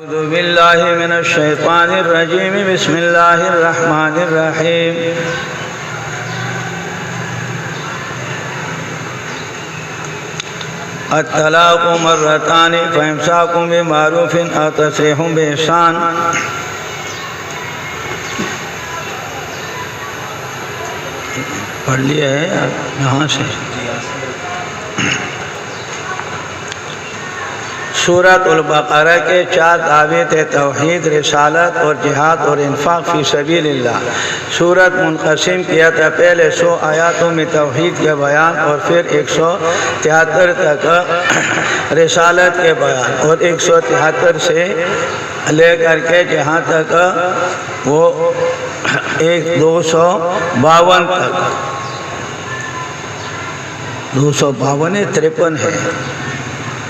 اعوذ باللہ من الشیطان الرجیم بسم اللہ الرحمن الرحیم الطلاق مرتان فامساک بمعروف او تسریح باحسان۔ پڑھ لیا ہے یہاں سے۔ سورۃ البقرہ کے 4 دعوے تھے: توحید، رسالت اور جہاد اور انفاق فی سبیل اللہ۔ سورت منقسم کیا تھا، پہلے 100 آیاتوں میں توحید کے بیان اور پھر 173 تک رسالت کے بیان، اور 173 سے لے کر کے جہاں تک وہ 252 تک، 252 53 ہے،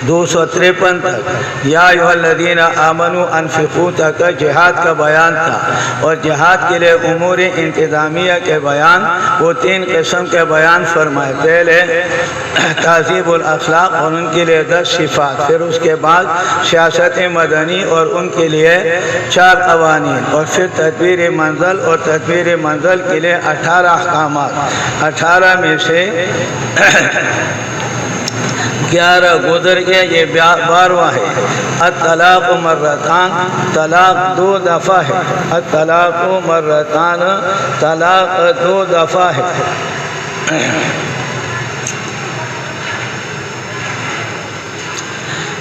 253 تک یا ایھا الذین آمنوا انفقوا تک جہاد کا بیان تھا، اور جہاد کے لیے امور انتظامیہ کے بیان، وہ 3 قسم کے بیان فرمائے۔ پہلے تہذیب الاخلاق اور ان کے لیے 10 صفات، پھر اس کے بعد سیاست مدنی اور ان کے لیے 4 قوانین، اور پھر تدبیر منزل، اور تدبیر منزل کے لیے 18 احکامات۔ 18 میں سے 11 گزر گئے، یہ 12واں ہے۔ الطلاق مرتان، طلاق 2 دفعہ ہے۔ الطلاق مرتان، طلاق 2 دفعہ ہے۔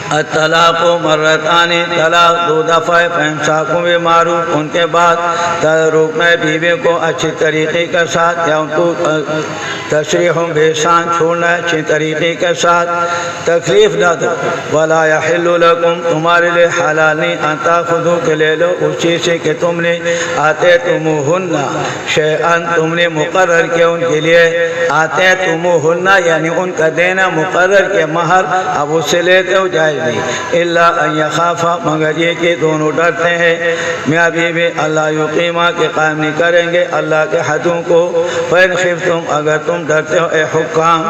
الطلاق مرتان، طلاق 2 دفعہ ہے۔ فامساک بمعروف، ان کے بعد روکنا ہے بیوی کو اچھی طریقے کے ساتھ، یا ان کو تسریح باحسان، چھوڑنا ہے اچھی طریقے کے ساتھ، تکلیف نہ دو۔ ولا یحل لکم، تمہارے لیے حلال نہیں، ان تاخذوا کہ لے لو اس چیز سے کہ تم نے آتیتموہن شیئا، تم نے مقرر کیا ان کے لیے، آتیتموہن یعنی ان کا دینا مقرر کیا مہر، اب اس سے لیتے ہو جائز نہیں۔ الا ان یخافا، مگر یہ کہ دونوں ڈرتے ہیں میاں بیوی، اللہ یقیما کہ قائم نہیں کریں گے اللہ کے حدوں کو۔ فإن خفتم، اگر تم ڈرتے ہو اے حکام،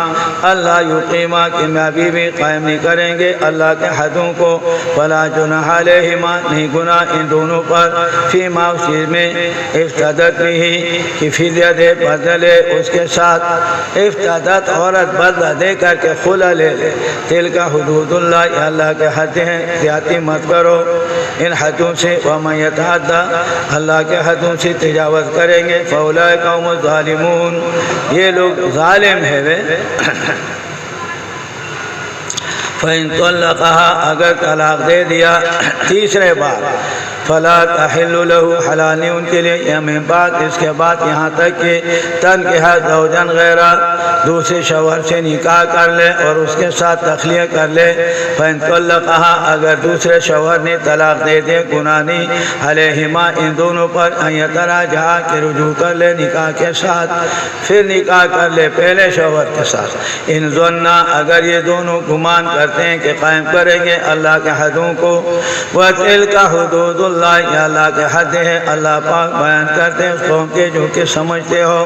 اللہ یقیما کہ میاں بیوی قائم نہیں کریں گے اللہ کے حدوں کو، فلا جناح علیہما، نہیں گناہ ان دونوں پر، فیما اس چیز میں افتدت بھی کہ فدیہ دے، بدلہ لے اس کے ساتھ۔ افتدت عورت بدلہ دے کر کے خلا لے لے، تلک حدود اللہ، یہ اللہ کے حد ہیں، زیادتی مت کرو ان حدوں سے۔ ومن یتعدی، اللہ کے حدوں سے تجاوز کریں گے، فاولئک هم الظالمون، یہ لوگ ظالم ہیں وہ۔ فإن طلقها، اگر طلاق دے دیا تیسرے بار، فلا تحل له، حلال نہیں ان کے لیے، یا من بعد، اس کے بعد یہاں تک کہ تنکح زوجا غیرہ، دوسرے شوہر سے نکاح کر لے اور اس کے ساتھ تخلیہ کر لے۔ فإن طلقها، اگر دوسرے شوہر نے طلاق دے دے، گناہ نہیں علیہما ان دونوں پر، ان یتراجعا کہ رجوع کر لے نکاح کے ساتھ، پھر نکاح کر لے پہلے شوہر کے ساتھ۔ ان ظنا، اگر یہ دونوں گمان کرتے ہیں کہ قائم کریں گے اللہ کے حدوں کو، وَتِلْكَ حُدُودُ اللَّهِ، یہ اللہ کے حد ہے، اللہ پاک بیان کرتے ہیں اس قوم کے جو کہ سمجھتے ہو۔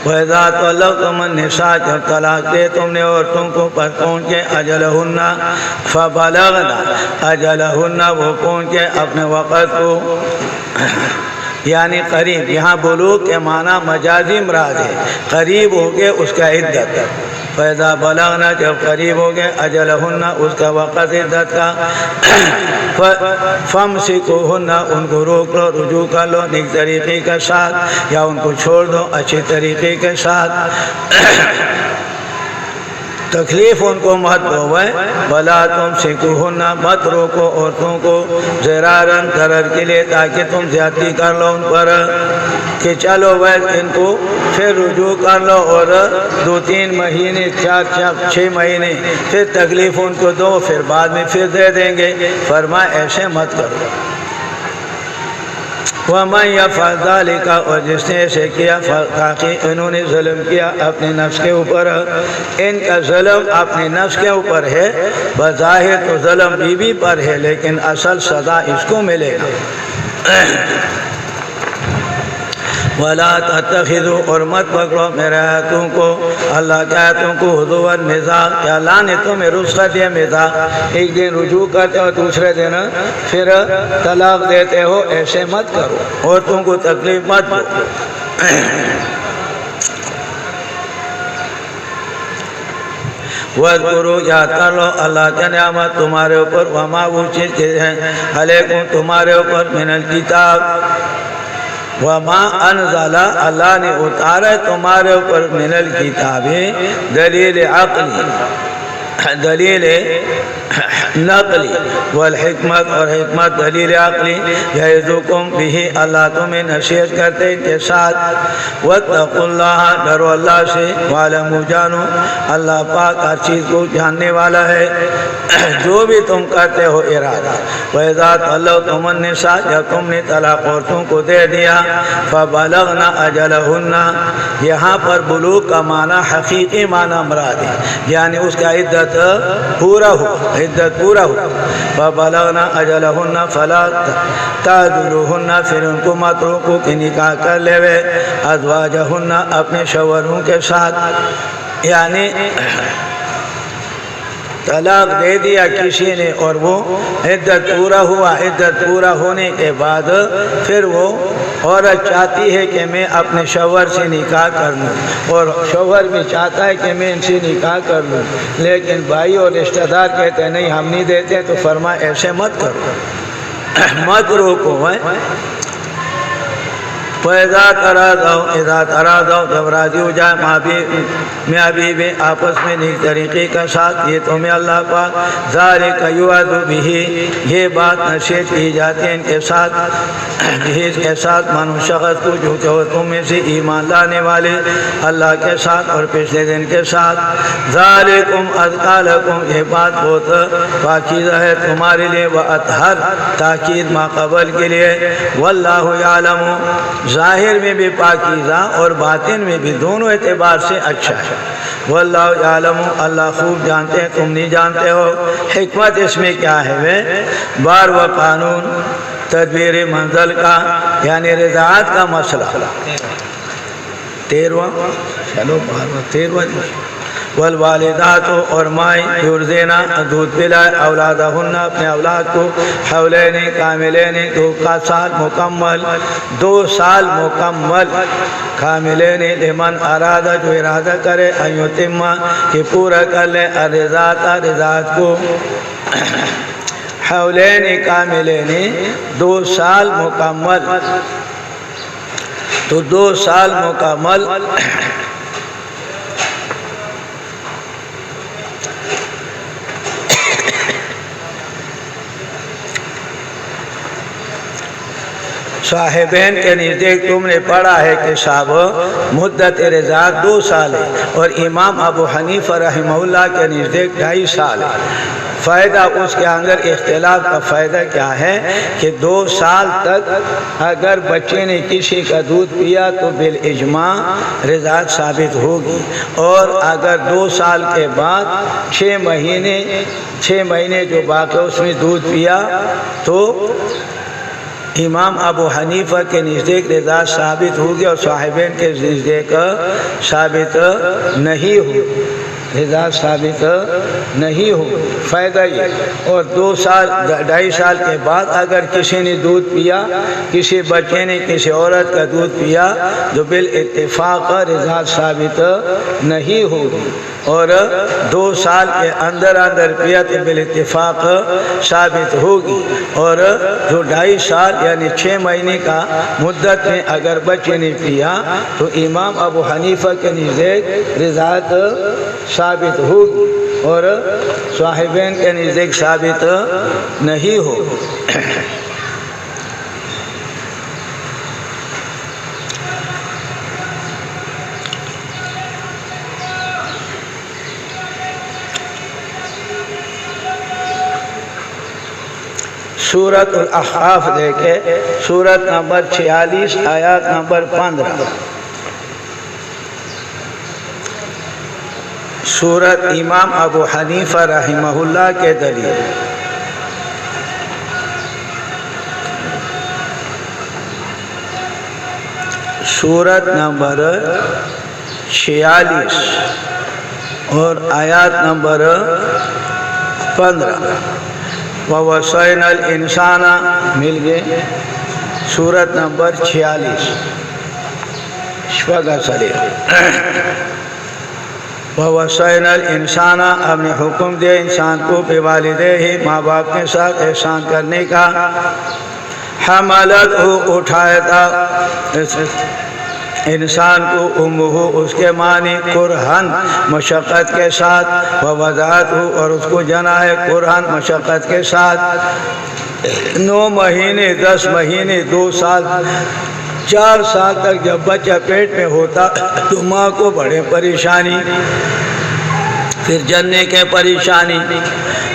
وَإِذَا طَلَّقْتُمُ النِّسَاءَ، جب طلاق دے تم نے عورتوں کو، پر پہنچے اجلہن، فبلغن اجلہن، وہ پہنچے اپنے وقت کو، یعنی قریب، یہاں بلوغ کے معنی مجازی مراد ہے، قریب ہو گئے اس کا عدت۔ فَإِذَا بَلَغْنَا، جب قریب ہو گئے اجلہن، اس کا وقت عدت کا، فَامْسِكُوهُنَّ، ان کو روک لو، رجوع کر لو نیک طریقے کے ساتھ، یا ان کو چھوڑ دو اچھی طریقے کے ساتھ، تکلیف ان کو مت دو۔ وَلَا تُمْسِكُوهُنَّ، مت روکو عورتوں کو، ضِرَارًا، ضرر کے لیے، تاکہ تم زیادتی کر لو ان پر، کہ چلو ان کو پھر رجوع کر لو، اور 2-3 مہینے 4-6 مہینے پھر تکلیف ان کو دو، پھر بعد میں پھر دے دیں گے۔ فرمایا ایسے مت کرو۔ وَمَنْ يَفْعَلْ ذَلِكَ، اور جس نے ایسے کیا، تاکہ انہوں نے ظلم کیا اپنے نفس کے اوپر، ان کا ظلم اپنے نفس کے اوپر ہے، بظاہر تو ظلم بیوی پر ہے لیکن اصل سزا اس کو ملے گا۔ ولا تتخذوا اور مت پکڑو میرے آیتوں کو، اللہ کی آیتوں کو ہزوا مذاق، کہ اللہ نے تمہیں رخصت دیا مذاق، ایک دن رجوع کرتے ہو دوسرے دن پھر طلاق دیتے ہو، ایسے مت کرو، عورتوں کو تکلیف مت دو۔ وَاذْكُرُوا یاد کر لو اللہ کی نعمت تمہارے اوپر، وما وہ چیز ہیں علیکم تمہارے اوپر، من الکتاب، وما انزل اللہ نے اتارا تمہارے اوپر، من الکتاب دلیل عقلی، دلیل نقلی، والحکمت اور حکمت دلیل عقلی، یعظکم بہ اللہ تمہیں نصیحت کرتے ان کے ساتھ، واتقوا اللہ ڈرو اللہ سے، وَاعْلَمُوا جانو اللہ پاک ہر چیز کو جاننے والا ہے، جو بھی تم کرتے ہو ارادہ۔ وَإِذَا طَلَّقْتُمُ النِّسَاءَ جب تم نے طلاق عورتوں کو دے دیا، فَبَلَغْنَ أَجَلَهُنَّ یہاں پر بلوغ کا معنی حقیقی معنی مراد ہے، یعنی اس کا عدت پورا ہو، عدت پورا ہو، فَبَلَغْنَ أَجَلَهُنَّ فَلَا تَعْضُلُوهُنَّ پھر ان کو مت روکو کہ نکاح کر لے أَزْوَاجَهُنَّ اپنے شوہروں کے ساتھ، یعنی طلاق دے دیا کسی نے اور وہ عدت پورا ہوا، عدت پورا ہونے کے بعد پھر وہ عورت چاہتی ہے کہ میں اپنے شوہر سے نکاح کر لوں، اور شوہر بھی چاہتا ہے کہ میں ان سے نکاح کر لوں، لیکن بھائی اور رشتہ دار کہتے ہیں نہیں ہم نہیں دیتے، تو فرمایا ایسے مت کرو، مت روکو۔ فَإِذَا تَرَاضَوْا اِذَا تَرَاضَوْا جب راضی ہو جائے میاں بیوی آپس میں نیک طریقے کا ساتھ، یہ تمہیں اللہ پاک ذَلِكَ يُوعَظُ بِهِ یہ بات نصیحت کی جاتی ہے ان کے ساتھ، اس کے ساتھ مانو شخص کو جو کہ وہ تم میں سے ایمان لانے والے اللہ کے ساتھ اور پچھلے دن کے ساتھ، ذَلِكُمْ أَزْكَىٰ لَكُمْ یہ بات بہت پاکیزہ ہے تمہارے لیے، وَأَطْهَرُ تاکید ما قبل کے لیے، وَاللَّهُ يَعْلَمُ ظاہر میں بھی پاکیزہ اور باطن میں بھی دونوں اعتبار سے اچھا ہے، واللہ یعلم اللہ خوب جانتے ہیں تم نہیں جانتے ہو۔ حکمت اس میں کیا ہے بار و قانون تدبیر منزل کا، یعنی رضاعت کا مسئلہ، 13واں چلو 13واں والوالدات اور مائیں یرضعن دودھ پلائے اولادہن اپنے اولاد کو، حولین کاملین 2 سال مکمل، 2 سال مکمل، کاملین لمن ارادہ جو ارادہ کرے، ان یتم کہ پورا کر لے، الرضاعت رضاعت کو، حولین کاملین 2 سال مکمل، تو 2 سال مکمل صاحبین کے نزدیک تم نے پڑھا ہے کہ صاحب مدت رضاعت 2 سال ہے، اور امام ابو حنیفہ رحمہ اللہ کے نزدیک 2.5 سال ہے۔ فائدہ اس کے اندر اختلاف کا فائدہ کیا ہے کہ 2 سال تک اگر بچے نے کسی کا دودھ پیا تو بالاجماع رضاعت ثابت ہوگی، اور اگر 2 سال کے بعد 6 مہینے جو باقی اس میں دودھ پیا تو امام ابو حنیفہ کے نزدیک رضاعت ثابت ہوگی، اور صاحبین کے نزدیک ثابت نہیں ہوگی، رضاعت ثابت نہیں ہوگی۔ فائدہ یہ، اور 2 سال 2.5 سال کے بعد اگر کسی نے دودھ پیا، کسی بچے نے کسی عورت کا دودھ پیا تو بالاتفاق رضاعت ثابت نہیں ہوگی، اور 2 سال کے اندر پیا تو بالاتفاق ثابت ہوگی، اور جو 2.5 سال یعنی 6 مہینے کا مدت میں اگر بچے نے پیا تو امام ابو حنیفہ کے نزدیک رضاعت ثابت ہوگی، اور صاحبین کے نزدیک ثابت نہیں ہوگی۔ سورۃ الاحقاف دیکھے، سورت نمبر 46 آیات نمبر 15، سورت امام ابو حنیفہ رحمہ اللہ کے دلیل۔ سورت نمبر 46 اور آیات نمبر 15. وَوَصَّيْنَا الْإِنسَانَ مل گئے. سورت نمبر 46 شفا سلے. وَوَصَّيْنَا الْإِنسَانَ ہم نے حکم دیا انسان کو بِوَالِدَیہِ ماں باپ کے ساتھ احسان کرنے کا. حملت ہو اٹھایا تھا انسان کو امہ اس کے معنی کرہن مشقت کے ساتھ. ووضعت ہو اور اس کو جنا ہے کرہن مشقت کے ساتھ. 9 مہینے 10 مہینے 2 سال 4 سال تک جب بچہ پیٹ میں ہوتا تو ماں کو بڑے پریشانی، پھر جننے کے پریشانی.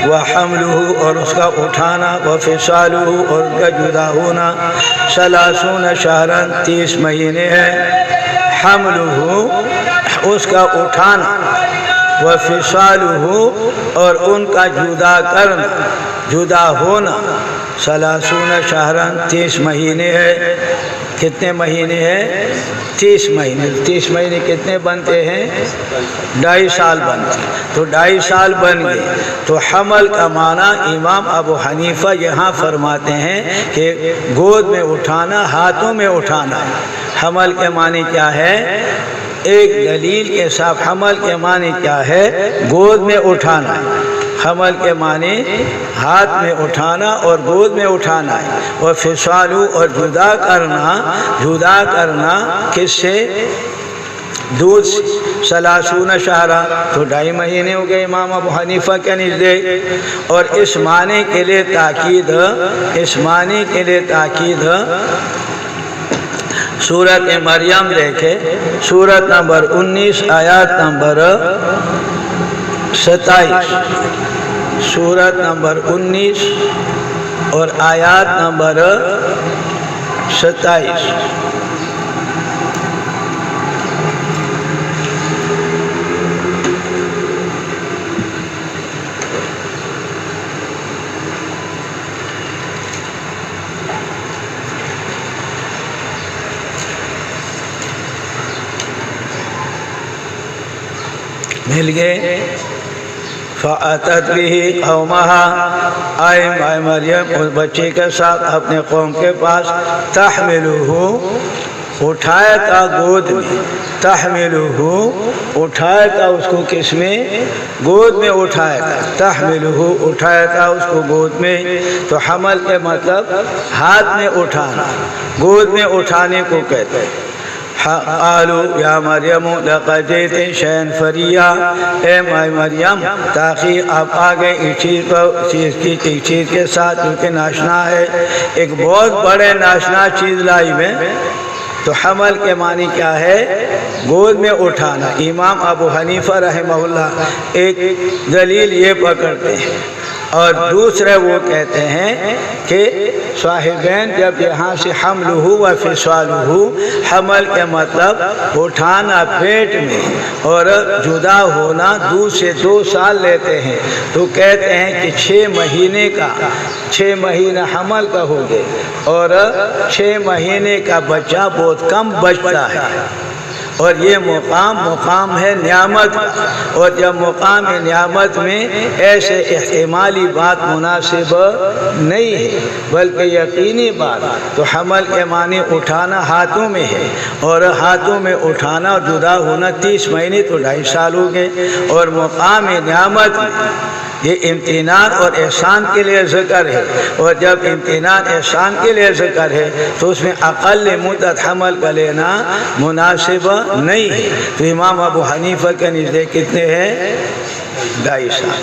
وحملہ اور اس کا اٹھانا. وفصالہ اور اس کا جدا ہونا. 30 شہرن 30 مہینے ہے. حملہ اس کا اٹھانا. وفصالہ اور ان کا جدا کرنا جدا ہونا. 30 شہرن 30 مہینے ہے. کتنے مہینے ہیں؟ 30 مہینے. 30 مہینے کتنے بنتے ہیں؟ 2.5 سال بنتے. تو 2.5 سال بن گئے. تو حمل کا معنی امام ابو حنیفہ یہاں فرماتے ہیں کہ گود میں اٹھانا، ہاتھوں میں اٹھانا. حمل کے معنی کیا ہے؟ ایک دلیل کے ساتھ حمل کے معنی کیا ہے؟ گود میں اٹھانا. حمل کے معنی ہاتھ میں اٹھانا اور گود میں اٹھانا ہے. اور فصالو اور جدا کرنا کس سے؟ دودھ سے. 30 شہرہ تو 2.5 مہینے ہو گئے امام ابو حنیفہ کے نزدیک. اور اس معنی کے لیے تاکید سورت مریم دیکھے. سورت نمبر 19 آیات نمبر 27. سورت نمبر 19 اور آیات نمبر 27. مل گئے. فَأَتَتْ بِهِ قَوْمَهَا آئے مریم اس بچے کے ساتھ اپنے قوم کے پاس. تحملہ اٹھایا تھا گود میں. تحملہ اٹھایا تھا اس کو کس میں؟ گود میں اٹھایا تھا. تحملہ اٹھایا تھا اس کو گود میں. تو حمل کے مطلب ہاتھ میں اٹھانا، گود میں اٹھانے کو کہتے ہیں. قالوا یا مریم لقد جئت شیئا فریا. اے مریم تاخیر آپ آ گئے اس چیز کے ساتھ جو کہ ناشنا ہے. ایک بہت بڑے ناشنا چیز لائی میں. تو حمل کے معنی کیا ہے؟ گود میں اٹھانا. امام ابو حنیفہ رحمہ اللہ ایک دلیل یہ پکڑتے ہیں اور دوسرے وہ کہتے ہیں کہ صاحبین جب یہاں سے حملہ و فصالہ، حمل کے مطلب اٹھانا پیٹ میں اور جدا ہونا 2 سے 2 سال لیتے ہیں. تو کہتے ہیں کہ 6 مہینہ حمل کا ہو گئے اور 6 مہینے کا بچہ بہت کم بچتا ہے. اور یہ مقام ہے نعمت کا. اور جب مقام نعمت میں ایسے احتمالی بات مناسب نہیں ہے بلکہ یقینی بات. تو حمل کے معنی اٹھانا ہاتھوں میں ہے اور ہاتھوں میں اٹھانا اور جدا ہونا 30 مہینے تو 2.5 سال ہو گئے. اور مقام نعمت میں یہ امتنان اور احسان کے لیے ذکر ہے. اور جب امتنان احسان کے لیے ذکر ہے تو اس میں اقل مدت حمل کا لینا مناسب نہیں ہے. تو امام ابو حنیفہ کے نزدیک کتنے ہیں؟ 2.5 سال.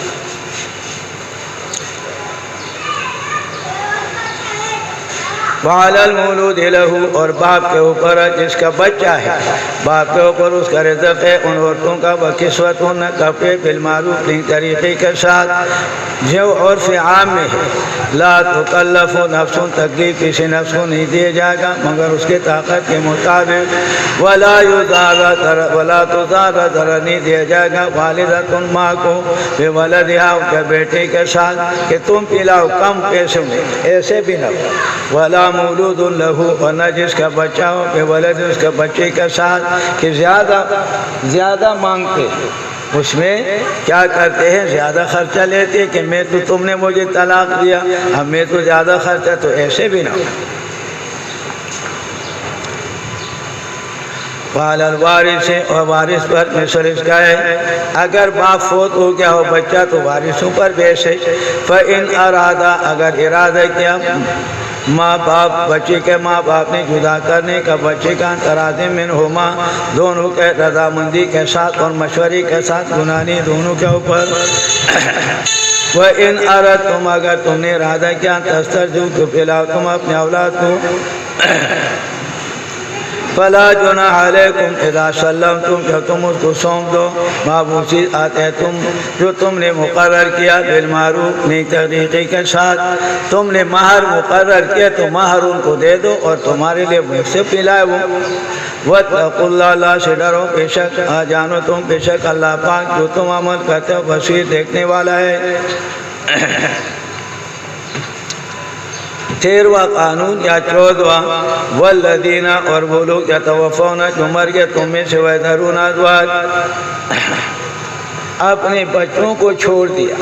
وعلی المولود لہ اور باپ کے اوپر جس کا بچہ ہے باپ کے اوپر اس کا رزق ہے ان عورتوں کا. وکسوتہن کپڑے بالمعروف طریقے کے ساتھ جو عرف عام میں ہے لا تکلف نفس تکلیف کسی نفس کو نہیں دیا جائے گا مگر اس کے طاقت کے مطابق، ولا تزاد ذرا نہیں دیا جائے گا والدۃ ماں کو بے ولدہا ان کے بیٹے کے ساتھ کہ تم پلاؤ کم پیسوں میں، ایسے بھی نہ ہو، ولا مولود لہ اور نہ جس کا بچہ ہو بے ولد اس کے بچے کے ساتھ کہ زیادہ مانگتے اس میں کیا کرتے ہیں زیادہ خرچہ لیتے ہیں کہ میں تو تم نے مجھے طلاق دیا اب میں تو زیادہ خرچہ، تو ایسے بھی نہ ہو۔ وعلی الوارث اور وارث پر مثل اس کا ہے اگر باپ فوت ہو گیا ہو بچہ تو وارثوں پر بیسے، فَإِنْ أَرَادَ اگر ارادہ کیا ماں باپ بچے کے ماں باپ نے جدا کرنے کا بچے کا تراضی منہما دونوں کے رضامندی کے ساتھ اور مشورے کے ساتھ گناہی دونوں کے اوپر، وَإِنْ أَرَدْتُمْ اگر تم نے ارادہ کیا تسترجعوا تو پلاؤ تم اپنے اولاد کو، فلا جناح علیکم اذا سلمتم کہ تم اس کو سونپ دو معبوسی آتے تم جو تم نے مقرر کیا بالمعروف نیک طریقے کے ساتھ، تم نے مہر مقرر کیا تو مہر ان کو دے دو اور تمہارے لیے مجھ سے پلائے وہ، واتقوا اللہ اللہ سے ڈرو بے شک جانو تم بے شک اللہ پاک جو تم عمل کرتے ہو بصیر دیکھنے والا ہے۔ 13واں قانون یا 14واں والذین اور وہ لوگ یتوفون جو مر گئے تم میں سے ویذرون ازواج اپنے بچوں کو چھوڑ دیا،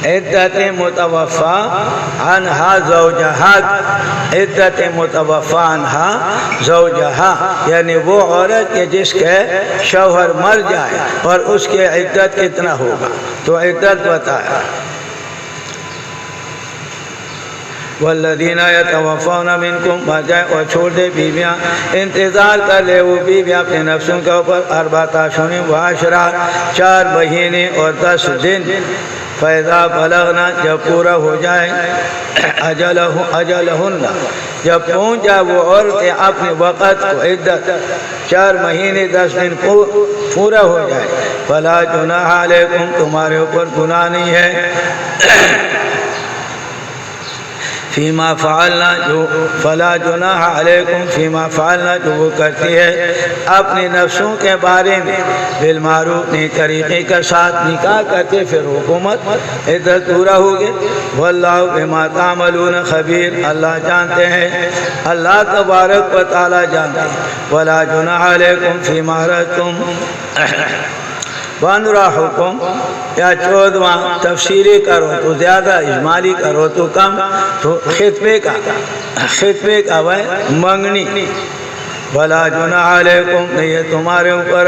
عدت متوفا عنہا زوجہا، عدت متوفا عنہا زوجہا یعنی وہ عورت کہ جس کے شوہر مر جائے اور اس کے عدت کتنا ہوگا تو عدت بتایا۔ والذین یتوفون منکم مر جائے اور چھوڑ دے بیویاں، انتظار کر لے وہ بیویاں اپنے نفسوں کے اوپر 14 اشہر و عشرہ 4 مہینے اور 10 دن، فَإِذَا بَلَغْنَا جب پورا ہو جائے اجلہن جب پہنچ جائے وہ عورتیں اپنے وقت کو عدت 4 مہینے 10 دن پورا ہو جائے، فَلَا جُنَاحَ عَلَيْكُمْ تمہارے اوپر گناہ نہیں ہے، فیما فعلنا جو فلا جناح علیکم فیما فعلنا جو وہ کرتی ہے اپنے نفسوں کے بارے میں بالمعروف نیک طریقے کے ساتھ نکاح کرتے پھر حکومت عدت پورا ہوگی، واللہ بما تعملون خبیر اللہ جانتے ہیں، اللہ تبارک و تعالی جانتے ہیں۔ ولا جناح علیکم فیما عرضتم 15واں حکم یا 14واں تفصیلی کرو تو زیادہ اجمالی کرو تو کم، تو خطبے کا وہ منگنی، ولا جناح علیکم نہیں ہے تمہارے اوپر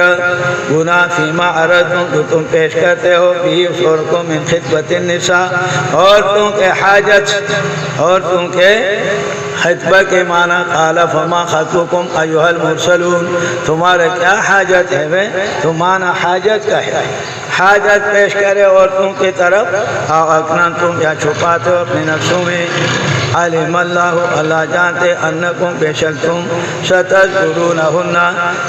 گناہ فیما عرضتم جو تم پیش کرتے ہو بھی عورتوں من خطبۃ النساء عورتوں کے حاجت، عورتوں کے خطبہ کے معنی قال فما خطبکم ایھا المرسلون تمہارا کیا حاجت ہے وہ، تو معنی حاجت کا ہے، حاجت پیش کرے عورتوں کی طرف، اکنن تم یا چھپاتے ہو اپنے نفسوں میں، علم اللہ اللہ جانتے انکم بے شک تم ستذکرونہن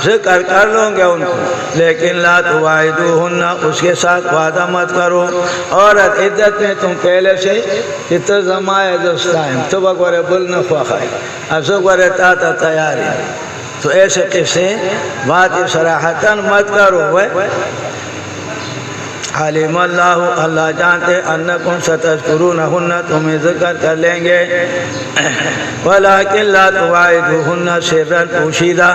ذکر کر لو گے ان کو، لیکن لا تواعدوہن اس کے ساتھ وعدہ مت کرو، عورت عدت میں تم پہلے سے اتنا زمائے دستائم تو بگوارے بلنا خواہی ازو گوارے تا تیاری، تو ایسے قصے بات صراحتاً مت کرو۔ علم اللہ اللہ جانتے انکم ستذکرونہن تمہیں ذکر کر لیں گے، ولیکن لا تواعدوہن سرا پوشیدہ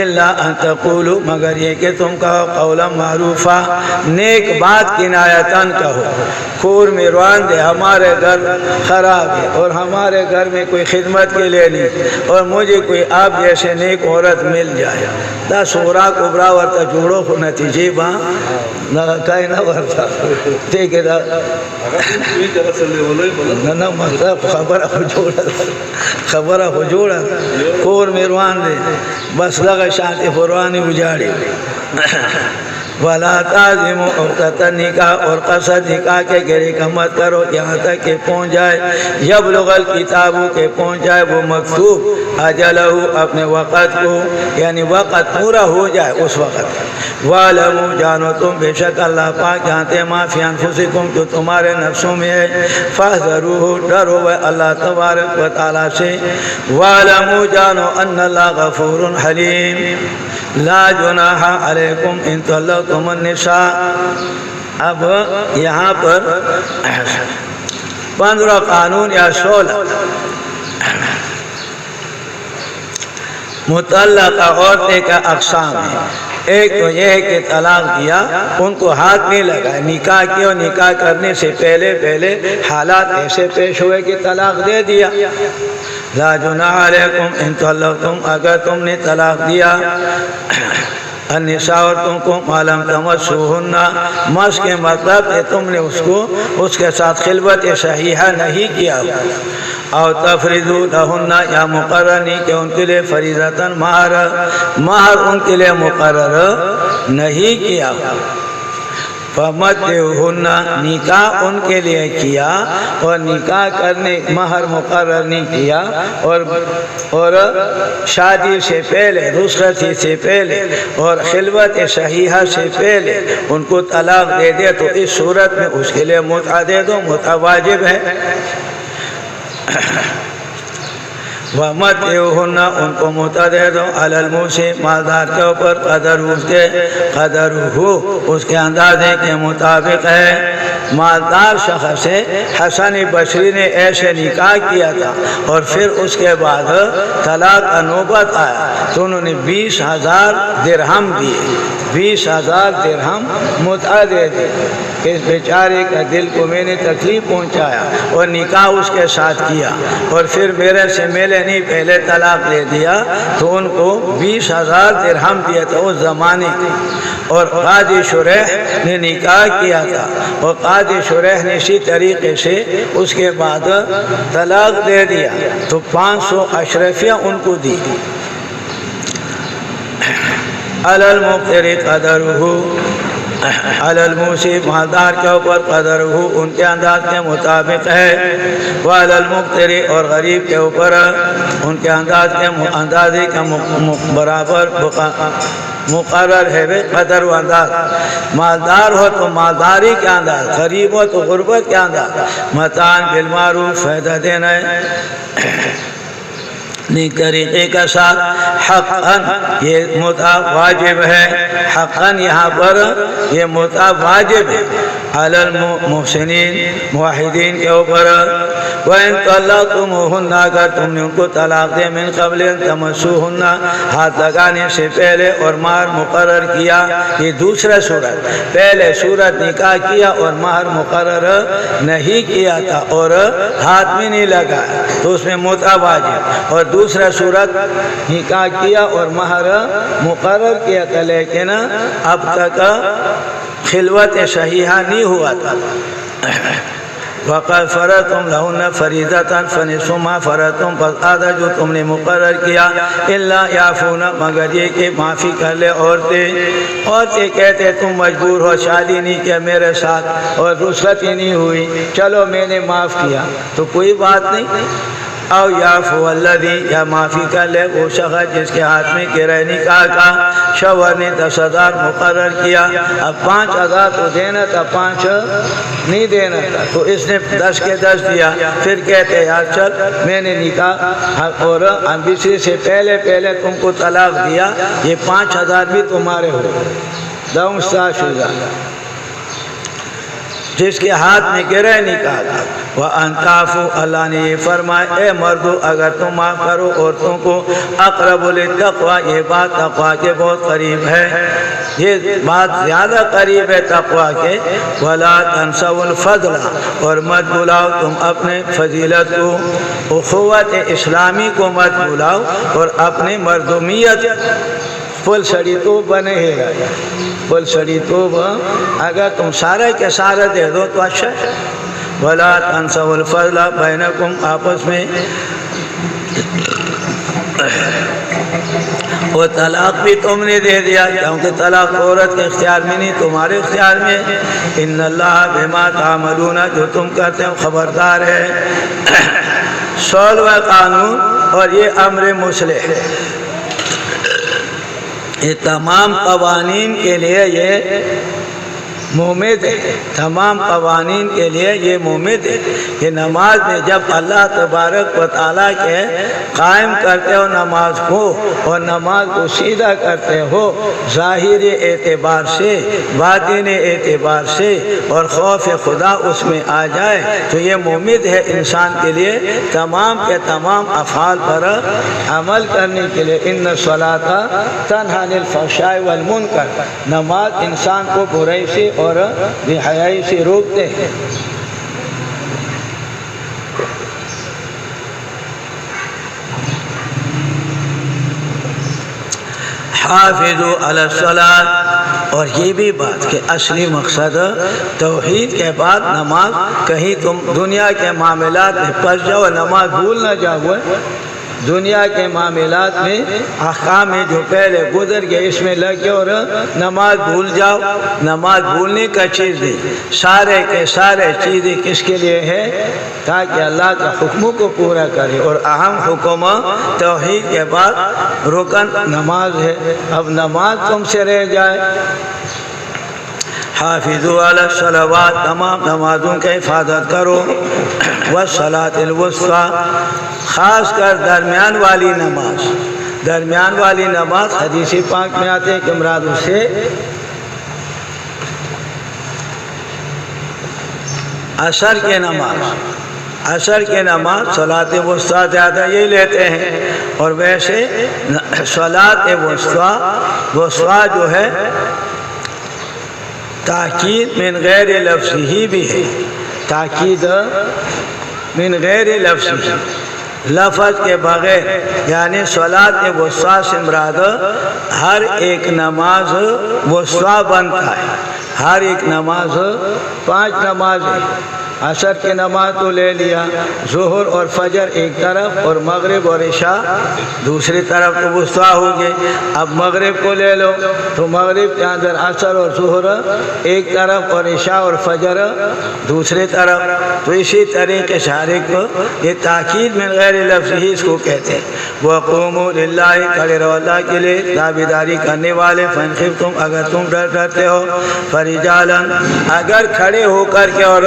الا ان تقولوا مگر یہ کہ تم کہو قولا معروفا نیک بات کنایتاً کہو، کھور میں روان دے ہمارے گھر خراب ہے اور ہمارے گھر میں کوئی خدمت کے لیے نہیں اور مجھے کوئی آپ جیسے نیک عورت مل جائے، دا سورا کبرا ورطا جوڑو کو نتیجے باں کئی نہ ورطا ٹھیک ہے نا مطلب خبر ہو جوڑا کور میں روان دے بس لگا شانتی فروانی اجاڑی، ولا تعزموا عقدة النکاح، اور قصد نکاح کے گرے کا مت کرو یہاں تک کہ پہنچ جائے یبلغ الکتاب کہ پہنچ جائے وہ مکتوب اجلہ اپنے وقت کو، یعنی وقت پورا ہو جائے اس وقت۔ وَاعْلَمُوا جانو تم بے شک اللہ پاک جانتے مَا فِي أَنفُسِكُمْ جو تمہارے نفسوں میں ہے، فَاحْذَرُوهُ ڈرو اللہ تبارک و تعالیٰ سے۔ وَاعْلَمُوا جانو أَنَّ اللَّهَ غَفُورٌ حَلِيمٌ لا جناح علیکم ان طلقتم النساء۔ اب یہاں پر 15 قانون یا 16 مطلقہ عورتیں کا اقسام ہے۔ ایک تو یہ ہے کہ طلاق دیا ان کو ہاتھ نہیں لگا، نکاح کیا، نکاح کرنے سے پہلے حالات ایسے پیش ہوئے کہ طلاق دے دیا۔ لا جناح علیکم ان طلقتم اگر تم نے طلاق دیا النساء عورتوں کو ما لم تمسوہن، مس کے مطلب کہ تم نے اس کے ساتھ خلوت صحیحہ نہیں کیا، او تفریضوا لہن یا مقرر نہیں کہ ان کے لیے فریضتاً مہر ان کے لیے مقرر نہیں کیا۔ فَمَتِّعُوهُنَّ نکاح ان کے لیے کیا اور نکاح کرنے مہر مقرر نہیں کیا، اور شادی سے پہلے، رخصتی سے پہلے اور خلوت صحیحہ سے پہلے ان کو طلاق دے دے تو اس صورت میں اس کے لیے متعہ دے دو، متعہ واجب ہے۔ وَمَتِّعُوهُنَّ ان کو متعہ دے دو علی الموسع مالدار کے اوپر قدرہ اس کے اندازے کے مطابق ہے۔ مالدار شخص سے حسن بصری نے ایسے نکاح کیا تھا اور پھر اس کے بعد طلاق کا نوبت آیا تو انہوں نے 20,000 درہم دیے، 20,000 درہم متعہ دے دی۔ اس بیچارے کا دل کو میں نے تکلیف پہنچایا اور نکاح اس کے ساتھ کیا اور پھر میرے سے ملے نہیں، پہلے طلاق دے دیا تو ان کو 20,000 درہم دیا تھا اس زمانے کے۔ اور قاضی شریح نے نکاح کیا تھا اور قاضی شریح نے اسی طریقے سے اس کے بعد طلاق دے دیا تو 500 اشرفیہ ان کو دی۔ علی المقتر قدرہ علی الموسع مالدار کے اوپر قدرہ ان کے انداز کے مطابق ہے، وعلی المقتر اور غریب کے اوپر ان کے اندازے کا برابر مقرر ہے قدر و انداز۔ مالدار ہو تو مالداری کے انداز، غریب ہو تو غربت کے انداز۔ متاعً بالمعروف فائدہ دینا ہے نیک طریقے کا ساتھ۔ حقاً یہ متعہ واجب ہے، حقاً یہاں پر یہ متعہ واجب ہے علی المحسنین موحدین کے اوپر۔ وَإِن طَلَّقْتُمُوهُنَّ اگر تم نے ان کو طلاق دے من قبل ان تمسوهن ہاتھ لگانے سے پہلے اور مہر مقرر کیا، یہ دوسرا صورت۔ پہلے صورت نکاح کیا اور مہر مقرر نہیں کیا تھا اور ہاتھ میں نہیں لگا تو اس میں متعہ واجب، اور دوسرا صورت نکاح کیا اور مہر مقرر کیا تھا لیکن اب تک خلوت صحیحہ نہیں ہوا تھا۔ وَقَدْ فَرَضْتُمْ لَهُنَّ فَرِيضَةً فَنِصْفُ مَا فَرَضْتُمْ پس آدھا جو تم نے مقرر کیا، إِلَّا يَعْفُونَ مگر یہ کہ معافی کر لے عورتیں کہتے تم مجبور ہو، شادی نہیں کیا میرے ساتھ اور رخصتی نہیں ہوئی، چلو میں نے معاف کیا تو کوئی بات نہیں۔ او یعفو الذی یا معافی کر لے وہ شخص جس کے ہاتھ میں کرہ نکاح کا شوہر نے 10,000 مقرر کیا، اب 5,000 تو دینا تھا، 5 نہیں دینا تھا تو اس نے 10 کے 10 دیا، پھر کہتے یار چل میں نے نکاح اور امبیسی سے پہلے تم کو طلاق دیا، یہ 5,000 بھی تمہارے ہو داؤں شدہ جس کے ہاتھ میں گرہ نکاح تھا۔ وَأَنْتَعْفُوا اللہ نے یہ فرمائے اے مردو اگر تم معاف کرو عورتوں کو، اقرب للتقویٰ یہ بات تقویٰ کے بہت قریب ہے، یہ بات زیادہ قریب ہے تقویٰ کے۔ وَلَا تَنْسَوْا الْفَضْلَ اور مت بھلاؤ تم اپنے فضیلت کو، اخوت اسلامی کو مت بھلاؤ اور اپنی مردمیت پل سڑی تو بنے گا، پل سڑی تو اگر تم سارے کے سارے دے دو تو اچھا ہے۔ وَلَا تَنْسَوْا الْفَضْلَ بَيْنَكُمْ آپس میں وہ طلاق بھی تم نے دے دیا کیونکہ طلاق عورت کے اختیار میں نہیں تمہارے اختیار میں. ان اللہ بما تعملون جو تم کرتے ہو خبردار ہے. 16واں قانون اور یہ امر مصلح ہے. یہ تمام قوانین کے لیے یہ ممد ہے. تمام قوانین کے لیے یہ ممد ہے کہ نماز میں جب اللہ تبارک و تعالیٰ کے قائم کرتے ہو نماز کو اور نماز کو سیدھا کرتے ہو ظاہری اعتبار سے باطنی اعتبار سے اور خوف خدا اس میں آ جائے تو یہ ممد ہے انسان کے لیے تمام کے تمام افعال پر عمل کرنے کے لیے. ان الصلاۃ تنہی عن الفحشاء والمنکر. نماز انسان کو برائی سے اور بے حیائی سے روکتے ہیں. حافظوا علی الصلاۃ. اور یہ بھی بات کہ اصلی مقصد توحید کے بعد نماز کہیں تم دنیا کے معاملات میں پھنس جاؤ نماز بھول نہ جاؤ. دنیا کے معاملات میں احکام میں جو پہلے گزر گئے اس میں لگ گئے اور نماز بھول جاؤ. نماز بھولنے کا چیز نہیں. سارے کے سارے چیزیں کس کے لیے ہے تاکہ اللہ کے حکموں کو پورا کرے. اور اہم حکم توحید کے بعد رکن نماز ہے. اب نماز تم سے رہ جائے. حافظوا علی الصلوات. تمام نمازوں کی حفاظت کرو. والصلاۃ الوسطیٰ. خاص کر درمیان والی نماز. درمیان والی نماز حدیث پاک میں آتے ہیں کہ مراد سے عصر کے نماز. عصر کے نماز صلاۃ وسطیٰ زیادہ یہی لیتے ہیں. اور ویسے صلاۃ وسطیٰ جو ہے تاکید من غیر لفظ ہی بھی ہے. تاکید من غیر لفظ ہی لفظ کے بغیر یعنی صلاۃ وسطیٰ سے مراد ہر ایک نماز وسطیٰ بنتا ہے. ہر ایک نماز 5 نمازیں. عصر کی نماز تو لے لیا. ظہر اور فجر ایک طرف اور مغرب اور عشاء دوسری طرف تو وسطیٰ ہو گئے. اب مغرب کو لے لو تو مغرب کے اندر عصر اور ظہر ایک طرف اور عشاء اور فجر دوسری طرف. تو اسی طریقے سے ہر ایک یہ تاکید من غیر لفظ ہی اس کو کہتے ہیں. وقوموا للہ. کھڑے رہو اللہ کے لیے تابعداری کرنے والے. فإن خفتم. اگر تم ڈرتے ہو. فرجالا. اگر کھڑے ہو کر کے اور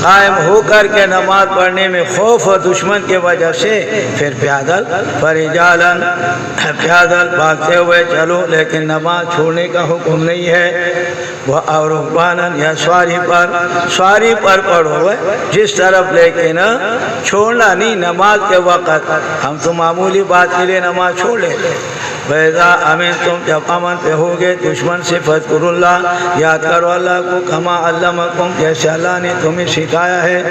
قائم ہو کر کے نماز پڑھنے میں خوف اور دشمن کی وجہ سے پھر پیادل. فرجالا. پیادل بھاگتے ہوئے چلو لیکن نماز چھوڑنے کا حکم نہیں ہے. وہ اور رکبانا یا سواری پر پڑھو جس طرف لیکن چھوڑنا نہیں نماز کے وقت. ہم تو معمولی بات کے لیے نماز چھوڑ لیتے. وَإِذَا أَمِنْتُمْ. جب امن پہ ہوگے دشمن سے فاذکروا اللہ. یاد کرو اللہ کو. کما علمکم. جیسے اللہ نے تمہیں سکھایا ہے.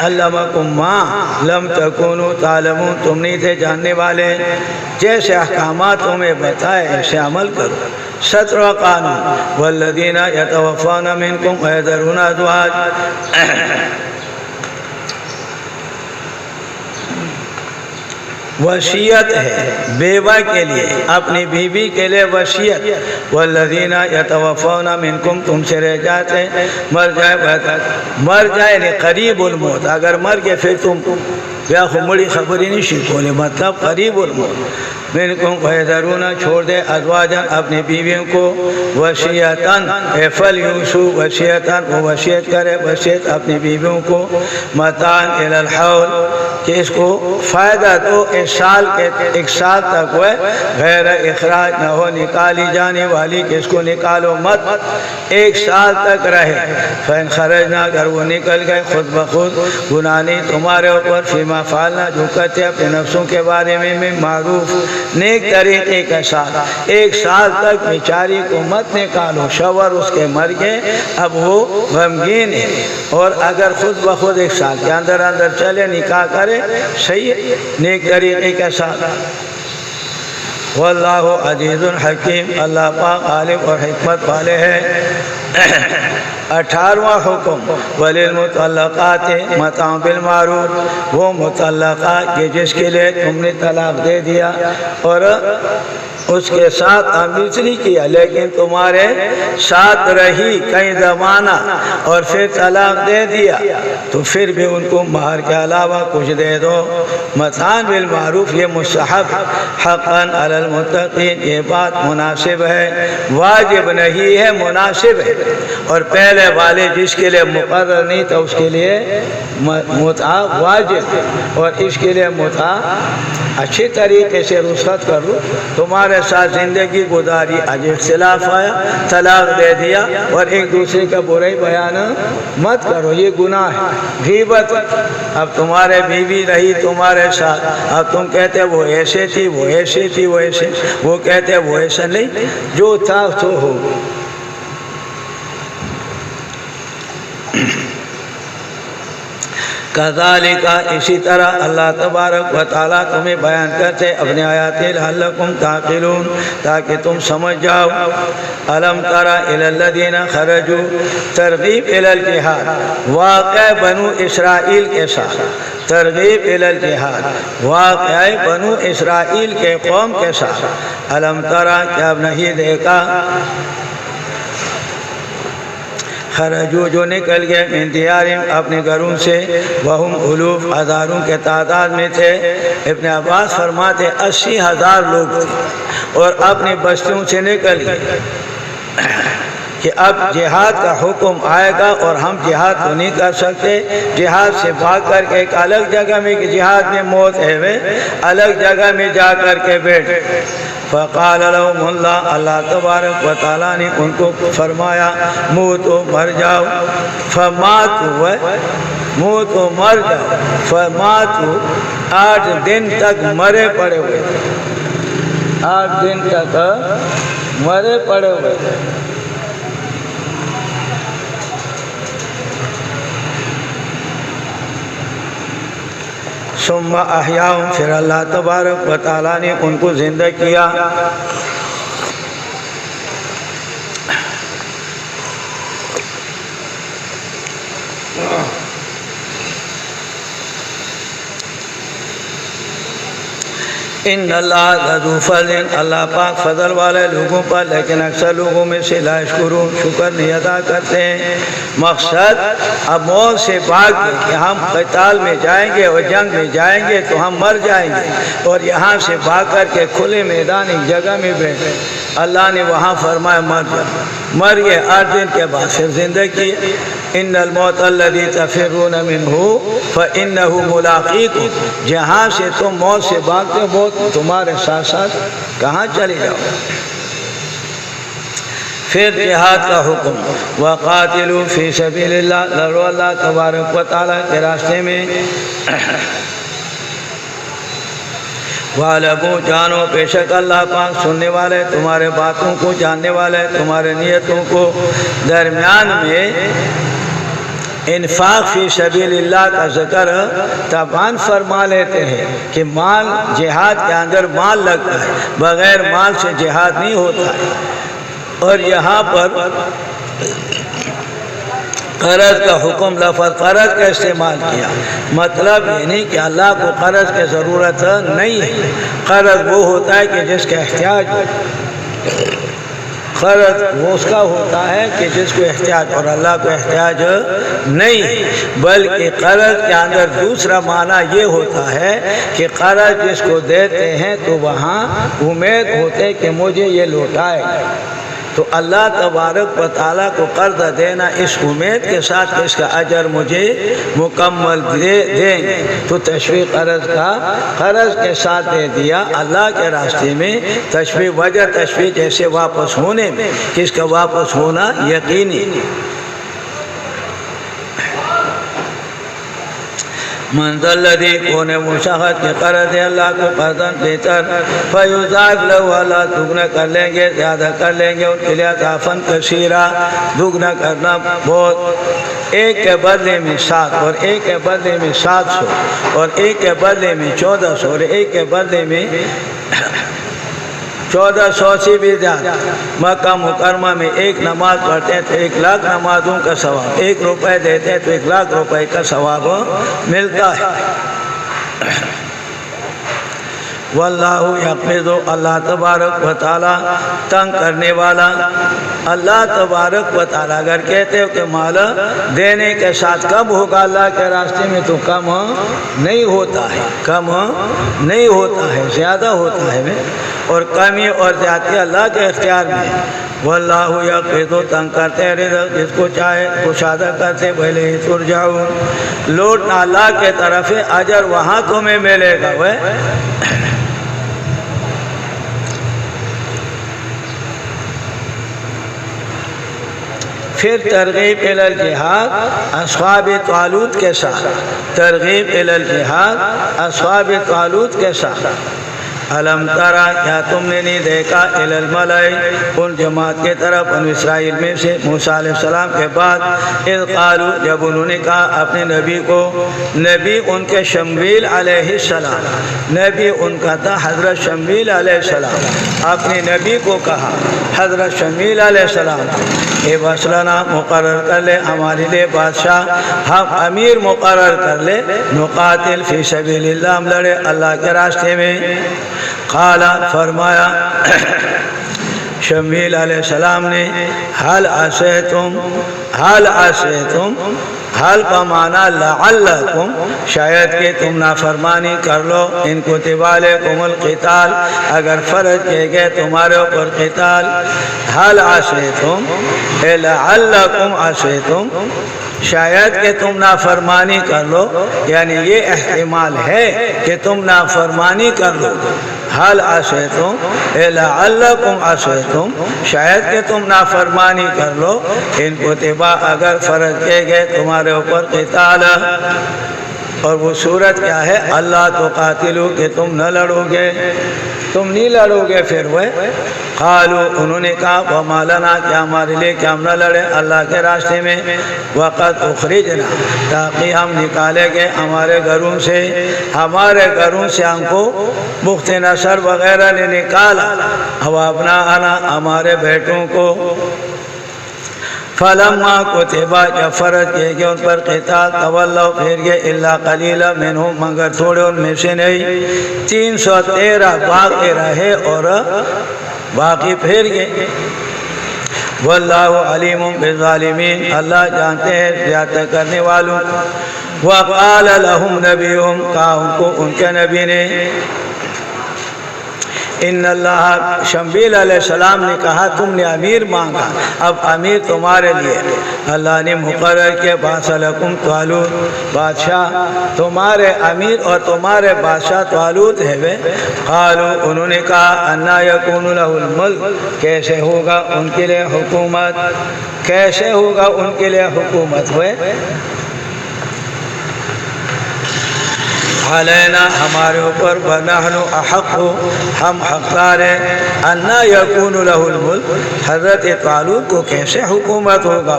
علمکم ما لم تکونوا تعلمون. تم نہیں تھے جاننے والے. جیسے احکامات تمہیں بتائے ایسے عمل کرو. 17واں قانون. والذین یتوفون منکم ویذرون ازواج. وصیت ہے بیوہ کے لیے اپنی بیوی کے لیے وصیت. والذین یتوفون منکم. تم سے رہ جاتے مر جائے یعنی قریب الموت. اگر مر گئے پھر تم بیا خمڑی خبری نہیں شکولے مطلب قریب الموت. منکم ویذرون. چھوڑ دے ازواجن اپنی بیویوں کو. وصیتاً فلیوصوا وصیتاً. وہ وصیت کرے وصیت اپنی بیویوں کو. متاعاً الی الحول. کہ اس کو فائدہ دو ایک سال تک ہوئے. غیر اخراج. نہ ہو نکالی جانے والی کہ اس کو نکالو مت. 1 سال تک رہے. فإن خرجنا. اگر وہ نکل گئے خود بخود گناہ نہیں تمہارے اوپر. فیما فعلنا. جو کرتے اپنے نفسوں کے بارے میں معروف نیک طریقے کے ساتھ. 1 سال تک بیچاری کو مت نکالو. شوہر اس کے مر گئے اب وہ غمگین ہے. اور اگر خود بخود 1 سال کے اندر چلے نکاح کرے صحیح ہے نیک طریقے کے ساتھ. واللہ عزیز الحکیم. اللہ پاک عالم اور حکمت والے ہے. 18واں حکم وللمطلقات متاع بالمعروف، وہ مطلقہ کہ جس کے لیے تم نے طلاق دے دیا اور اس کے ساتھ امیزری کیا لیکن تمہارے ساتھ رہی کئی زمانہ اور پھر طلاق دے دیا، تو پھر بھی ان کو مہر کے علاوہ کچھ دے دو۔ متاع بالمعروف یہ مستحب، حقا علی المتقین یہ بات مناسب ہے، واجب نہیں ہے، مناسب ہے۔ اور پہلے والے جس کے لیے مقرر نہیں تھا اس کے لیے متعہ واجب ہے، اور اس کے لیے متعہ اچھی طریقے سے رخصت کر لو، تمہارے ساتھ زندگی گزاری، آج اختلاف آیا طلاق دے دیا اور ایک دوسرے کا برائی بیان مت کرو، یہ گناہ ہے، غیبت۔ اب تمہارے بیوی رہی تمہارے ساتھ، اب تم کہتے وہ ایسے تھی، وہ ایسے تھی، وہ ایسے، وہ کہتے وہ ایسا نہیں، جو تھا تو ہو۔ کذالک اسی طرح اللہ تبارک و تعالیٰ تمہیں بیان کرتے اپنے آیات لعلکم تعقلون تاکہ تم سمجھ جاؤ۔ الم تر الی الذین خرجوا ترغیب الی الجہاد، واقع بنو اسرائیل کے ساتھ، ترغیب الی الجہاد واقع بنو اسرائیل کے قوم کے ساتھ۔ الم تر کیا نہیں دیکھا، خرجو جو نکل گئے من دیارہم اپنے گھروں سے، وہم الوف ہزاروں کے تعداد میں تھے۔ ابن عباس فرماتے 80,000 لوگ تھے اور اپنی بستیوں سے نکل گئے کہ اب جہاد کا حکم آئے گا اور ہم جہاد تو نہیں کر سکتے، جہاد سے بھاگ کر کے ایک الگ جگہ میں، کہ جہاد میں موت ہے، وہ الگ جگہ میں جا کر کے بیٹھ۔ فقال لهم اللہ، اللہ تبارک و تعالیٰ نے ان کو فرمایا موتو مر جاؤ، فماتو موتو مر جاؤ، فماتو 8 دن تک مرے پڑے ہوئے، 8 دن تک مرے پڑے ہوئے۔ ثم احیاہم، پھر اللہ تبارک و تعالیٰ نے ان کو زندہ کیا۔ ان اللہ ذو فضل، اللہ پاک فضل والے لوگوں پر، لیکن اکثر لوگوں میں سے لا یشکرون، شکر نہیں ادا کرتے ہیں۔ مقصد اب موت سے بھاگ گئے کہ ہم قتال میں جائیں گے اور جنگ میں جائیں گے تو ہم مر جائیں گے، اور یہاں سے بھاگ کر کے کھلے میدان ایک جگہ میں بیٹھے، اللہ نے وہاں فرمایا مر جاؤ، مر گئے۔ 8 دن کے بعد پھر زندہ کیے۔ ان الموت الذی تفرون منہ فانہ ملاقیکم، جہاں سے تم موت سے بھاگتے موت تمہارے ساتھ ساتھ کہاں چلے جاؤ۔ پھر جہاد کا حکم، وقاتلوا فی سبیل اللہ، لڑو اللہ تبارک و تعالیٰ کے راستے میں۔ وَعْلَمُوا، جانو بے شک اللہ پاک سننے والے، تمہارے باتوں کو جاننے والے، تمہارے نیتوں کو۔ درمیان میں انفاق فی سبیل اللہ کا ذکر طبعاً فرما لیتے ہیں کہ مال، جہاد کے اندر مال لگتا ہے، بغیر مال سے جہاد نہیں ہوتا ہے۔ اور یہاں پر قرض کا حکم، لفظ قرض کا استعمال کیا، مطلب یہ نہیں کہ اللہ کو قرض کی ضرورت نہیں ہے، قرض وہ ہوتا ہے کہ جس کا احتیاج ہو، قرض وہ اس کا ہوتا ہے کہ جس کو احتیاج، اور اللہ کو احتیاج نہیں ہے۔ بلکہ قرض کے اندر دوسرا معنی یہ ہوتا ہے کہ قرض جس کو دیتے ہیں تو وہاں امید ہوتے کہ مجھے یہ لوٹائے، تو اللہ تبارک و تعالیٰ کو قرض دینا اس امید کے ساتھ کہ اس کا اجر مجھے مکمل دیں گے، تو تشبیہ قرض کا قرض کے ساتھ دے دیا اللہ کے راستے میں۔ تشبیہ وجہ تشبیہ جیسے واپس ہونے میں، کس کا واپس ہونا یقینی۔ من ذا الذی، کون ہے وہ شخص کہ قرض ہے اللہ کو قرضاً بہتر، فیضاعف لہ، اللہ دگنا کر لیں گے، زیادہ کر لیں گے ان کے لیے، اضعافاً کثیرا، دگنا کرنا بہت۔ ایک کے بدلے میں 7، اور ایک کے بدلے میں 700، اور ایک کے بدلے میں 1400، اور ایک کے بدلے میں 1400 سے بھی زیادہ مکہ مکرمہ میں ایک نماز پڑھتے ہیں تو 1,00,000 نمازوں کا ثواب، 1 روپے دیتے ہیں تو 1,00,000 روپے کا ثواب ملتا ہے۔ واللہ یقبض، اللہ تبارک و تعالیٰ تنگ کرنے والا۔ اللہ تبارک و تعالیٰ اگر کہتے ہو کہ مال دینے کے ساتھ کم ہوگا اللہ کے راستے میں تو کم نہیں ہوتا ہے، کم نہیں ہوتا ہے، زیادہ ہوتا ہے، اور کمی اور زیادتی اللہ کے اختیار میں۔ واللہ یقبض، تنگ کرتے ہیں رزق جس کو چاہے، کشادہ کرتے بھلے ہی ترجعون، لوٹنا اللہ کے طرف ہے، اجر وہاں تمہیں ملے گا۔ وہ پھر ترغیب الی الجہاد اصحاب طالوت کے ساتھ، ترغیب الی الجہاد اصحاب طالوت کے ساتھ۔ الم ترا، کیا تم نے نہیں دیکھا، الی الملأ، ان جماعت کے طرف بنو اسرائیل میں سے موسیٰ علیہ السلام کے بعد، اذ قالوا، جب انہوں نے کہا اپنے نبی کو، نبی ان کے شمویل علیہ السلام، نبی ان کا تھا حضرت شمویل علیہ السلام، اپنے نبی کو کہا حضرت شمویل علیہ السلام، اے وصلنا، مقرر کر لے ہمارے لیے بادشاہ، ہم امیر مقرر کر لے، نقاتل فی سبیل اللہ، ہم لڑے اللہ کے راستے میں۔ قال، فرمایا شمویل علیہ السلام نے، حل عصیتم، حل عصیتم، حل بمانا لعلکم، شاید کہ تم نافرمانی کر لو، ان کتب علیکم القتال، اگر فرض کیے گئے تمہارے اوپر قتال، حل عصیتم اے لعلکم عصیتم، شاید کہ تم نافرمانی کر لو، یعنی یہ احتمال ہے کہ تم نافرمانی کر لو۔ حل عصیتم اے لعلکم عصیتم، شاید کہ تم نافرمانی کر لو، ان کتبہ، اگر فرض کیے گئے تمہارے اوپر قتال، اور وہ صورت کیا ہے، اللہ تقاتلو، کہ تم نہ لڑو گے، تم نہیں لڑو گے۔ پھر وہ قالوا، انہوں نے کہا وما لنا، کیا ہمارے لیے کہ ہم نہ لڑے اللہ کے راستے میں، وقد اخرجنا، تاکہ ہم نکالے گئے ہمارے گھروں سے، ہمارے گھروں سے ہم کو بخت نصر وغیرہ نے نکالا، وابناءنا، ہمارے بیٹوں کو، فلما کتبا، جب فرض کیے گئے ان پر قتال، تولوا، پھر گئے، الا قلیلا منہم، مگر تھوڑے ان میں سے نہیں، 313 باقی رہے اور باقی پھر گئے۔ واللہ علیم بالظالمین، اللہ جانتے ہیں زیادہ کرنے والوں۔ وقال لهم نبیہم، کہا ان کو ان کے نبی نے، ان اللہ، شمویل علیہ السلام نے کہا تم نے امیر مانگا، اب امیر تمہارے لیے اللہ نے مقرر کیا، بعث لکم طالوت، بادشاہ تمہارے امیر اور تمہارے بادشاہ طالوت ہے۔ وہ قالوا، انہوں نے کہا انا یکون له الملک، کیسے ہوگا ان کے لیے حکومت، کیسے ہوگا ان کے لیے حکومت، ہوئے علینا، ہمارے اوپر، ونحن احق، ہم حقدار ہیں، انا یکون له الملک، حضرت طالوت کو کیسے حکومت ہوگا،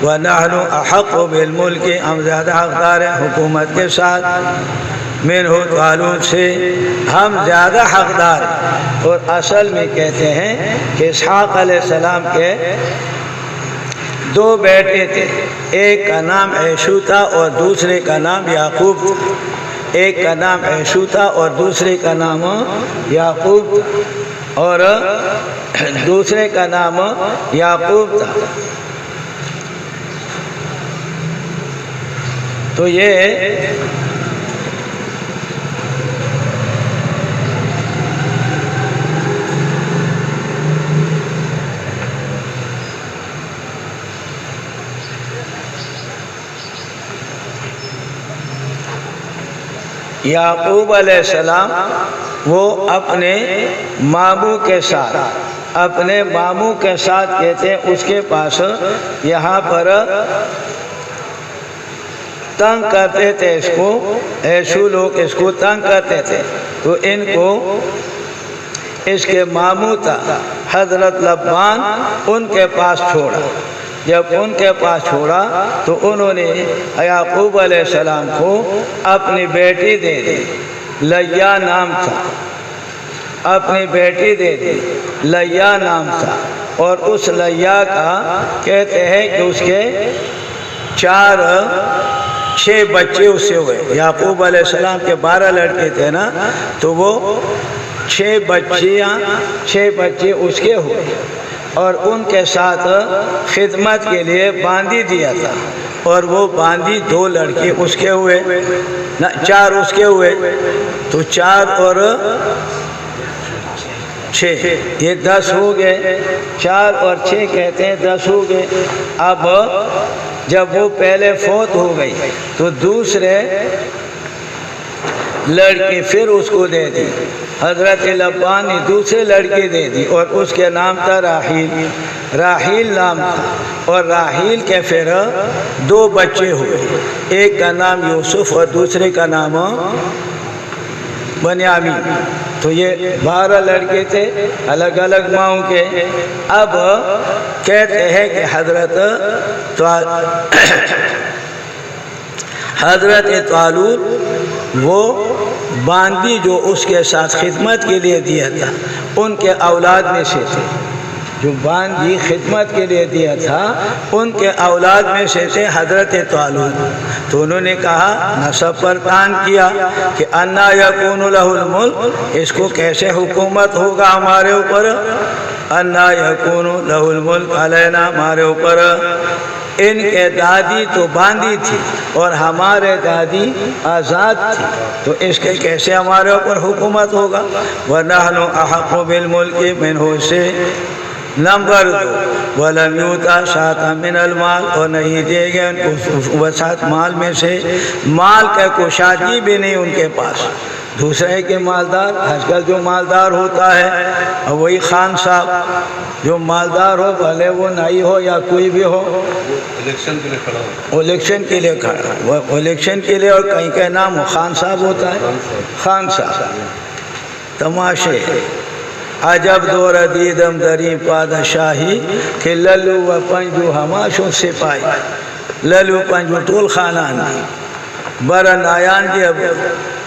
ونحن احق بالملک، ہم زیادہ حقدار ہیں حکومت کے ساتھ، منہ، طالوت سے ہم زیادہ حقدار ہیں۔ اور اصل میں کہتے ہیں کہ اسحاق علیہ السلام کے 2 بیٹے تھے، ایک کا نام عیشو تھا اور دوسرے کا نام یعقوب تھا، ایک کا نام عیشو تھا اور دوسرے کا نام یعقوب تھا، اور دوسرے کا نام یعقوب تھا۔ تو یہ یعقوب علیہ السلام وہ اپنے ماموں کے ساتھ، اپنے ماموں کے ساتھ کہتے ہیں، اس کے پاس یہاں پر تنگ کرتے تھے اس کو، عیشو لوگ اس کو تنگ کرتے تھے، تو ان کو اس کے ماموں تھا حضرت لبان، ان کے پاس چھوڑا۔ جب ان کے پاس چھوڑا تو انہوں نے یعقوب علیہ السلام کو اپنی بیٹی دے دی، لیا نام تھا، اپنی بیٹی دے دی، لیا نام تھا، اور اس لیا کا کہتے ہیں کہ اس کے 6 بچے اس سے ہوئے۔ یعقوب علیہ السلام کے 12 لڑکے تھے نا، تو وہ 6 بچے اس کے ہوئے، اور ان کے ساتھ خدمت کے لیے باندی دیا تھا، اور وہ باندی 2 لڑکے اس کے ہوئے، 4 اس کے ہوئے، تو 4 اور 6 یہ 10 ہو گئے، 4 اور 6 کہتے ہیں 10 ہو گئے۔ اب جب وہ پہلے فوت ہو گئی تو دوسرے لڑکی پھر اس کو دے دی، حضرت لبان نے دوسرے لڑکی دے دی، اور اس کے نام تھا راحیل نام تھا، اور راحیل کے پھر 2 بچے ہوئے، ایک کا نام یوسف اور دوسرے کا نام بنیامین۔ تو یہ 12 لڑکے تھے الگ الگ ماؤں کے۔ اب کہتے ہیں کہ حضرت طالوت وہ باندی جو اس کے ساتھ خدمت کے لیے دیا تھا ان کے اولاد میں سے تھے، جو باندی خدمت کے لیے دیا تھا ان کے اولاد میں سے تھے حضرت طالوت۔ تو انہوں نے کہا، نسب پر تان کیا کہ انا یکون لہ الملک، اس کو کیسے حکومت ہوگا ہمارے اوپر، انا یکون لہ الملک علینا، ہمارے اوپر۔ ان کے دادی تو باندی تھی اور ہمارے دادی آزاد تھی، تو اس کے کیسے ہمارے اوپر حکومت ہوگا؟ وَنَحْنُ أَحَقُّ بِالْمُلْكِ مِنْهُ سے نمبر 2 وَلَمْ يُؤْتَ شَيْئًا مِنَ الْمَالِ، اور نہیں دے گئے ان کو وسعت مال میں سے، مال کا کشادگی بھی نہیں ان کے پاس۔ دوسرے کے مالدار، آج کل جو مالدار ہوتا ہے وہی خان صاحب جو مالدار ہو، بھلے وہ نائی ہو یا کوئی بھی ہو، الیکشن کے لیے کھڑا ہو، الیکشن کے لیے کھڑا، وہ الیکشن کے لیے، اور کہیں کا نام خان صاحب ہوتا ہے، خان صاحب۔ تماشے عجب دور دیدم دری پادشاہی کہ للو و پنجو ہماشو سپاہی، للو پنجو ټول خانان دی، بر نایان دی، اب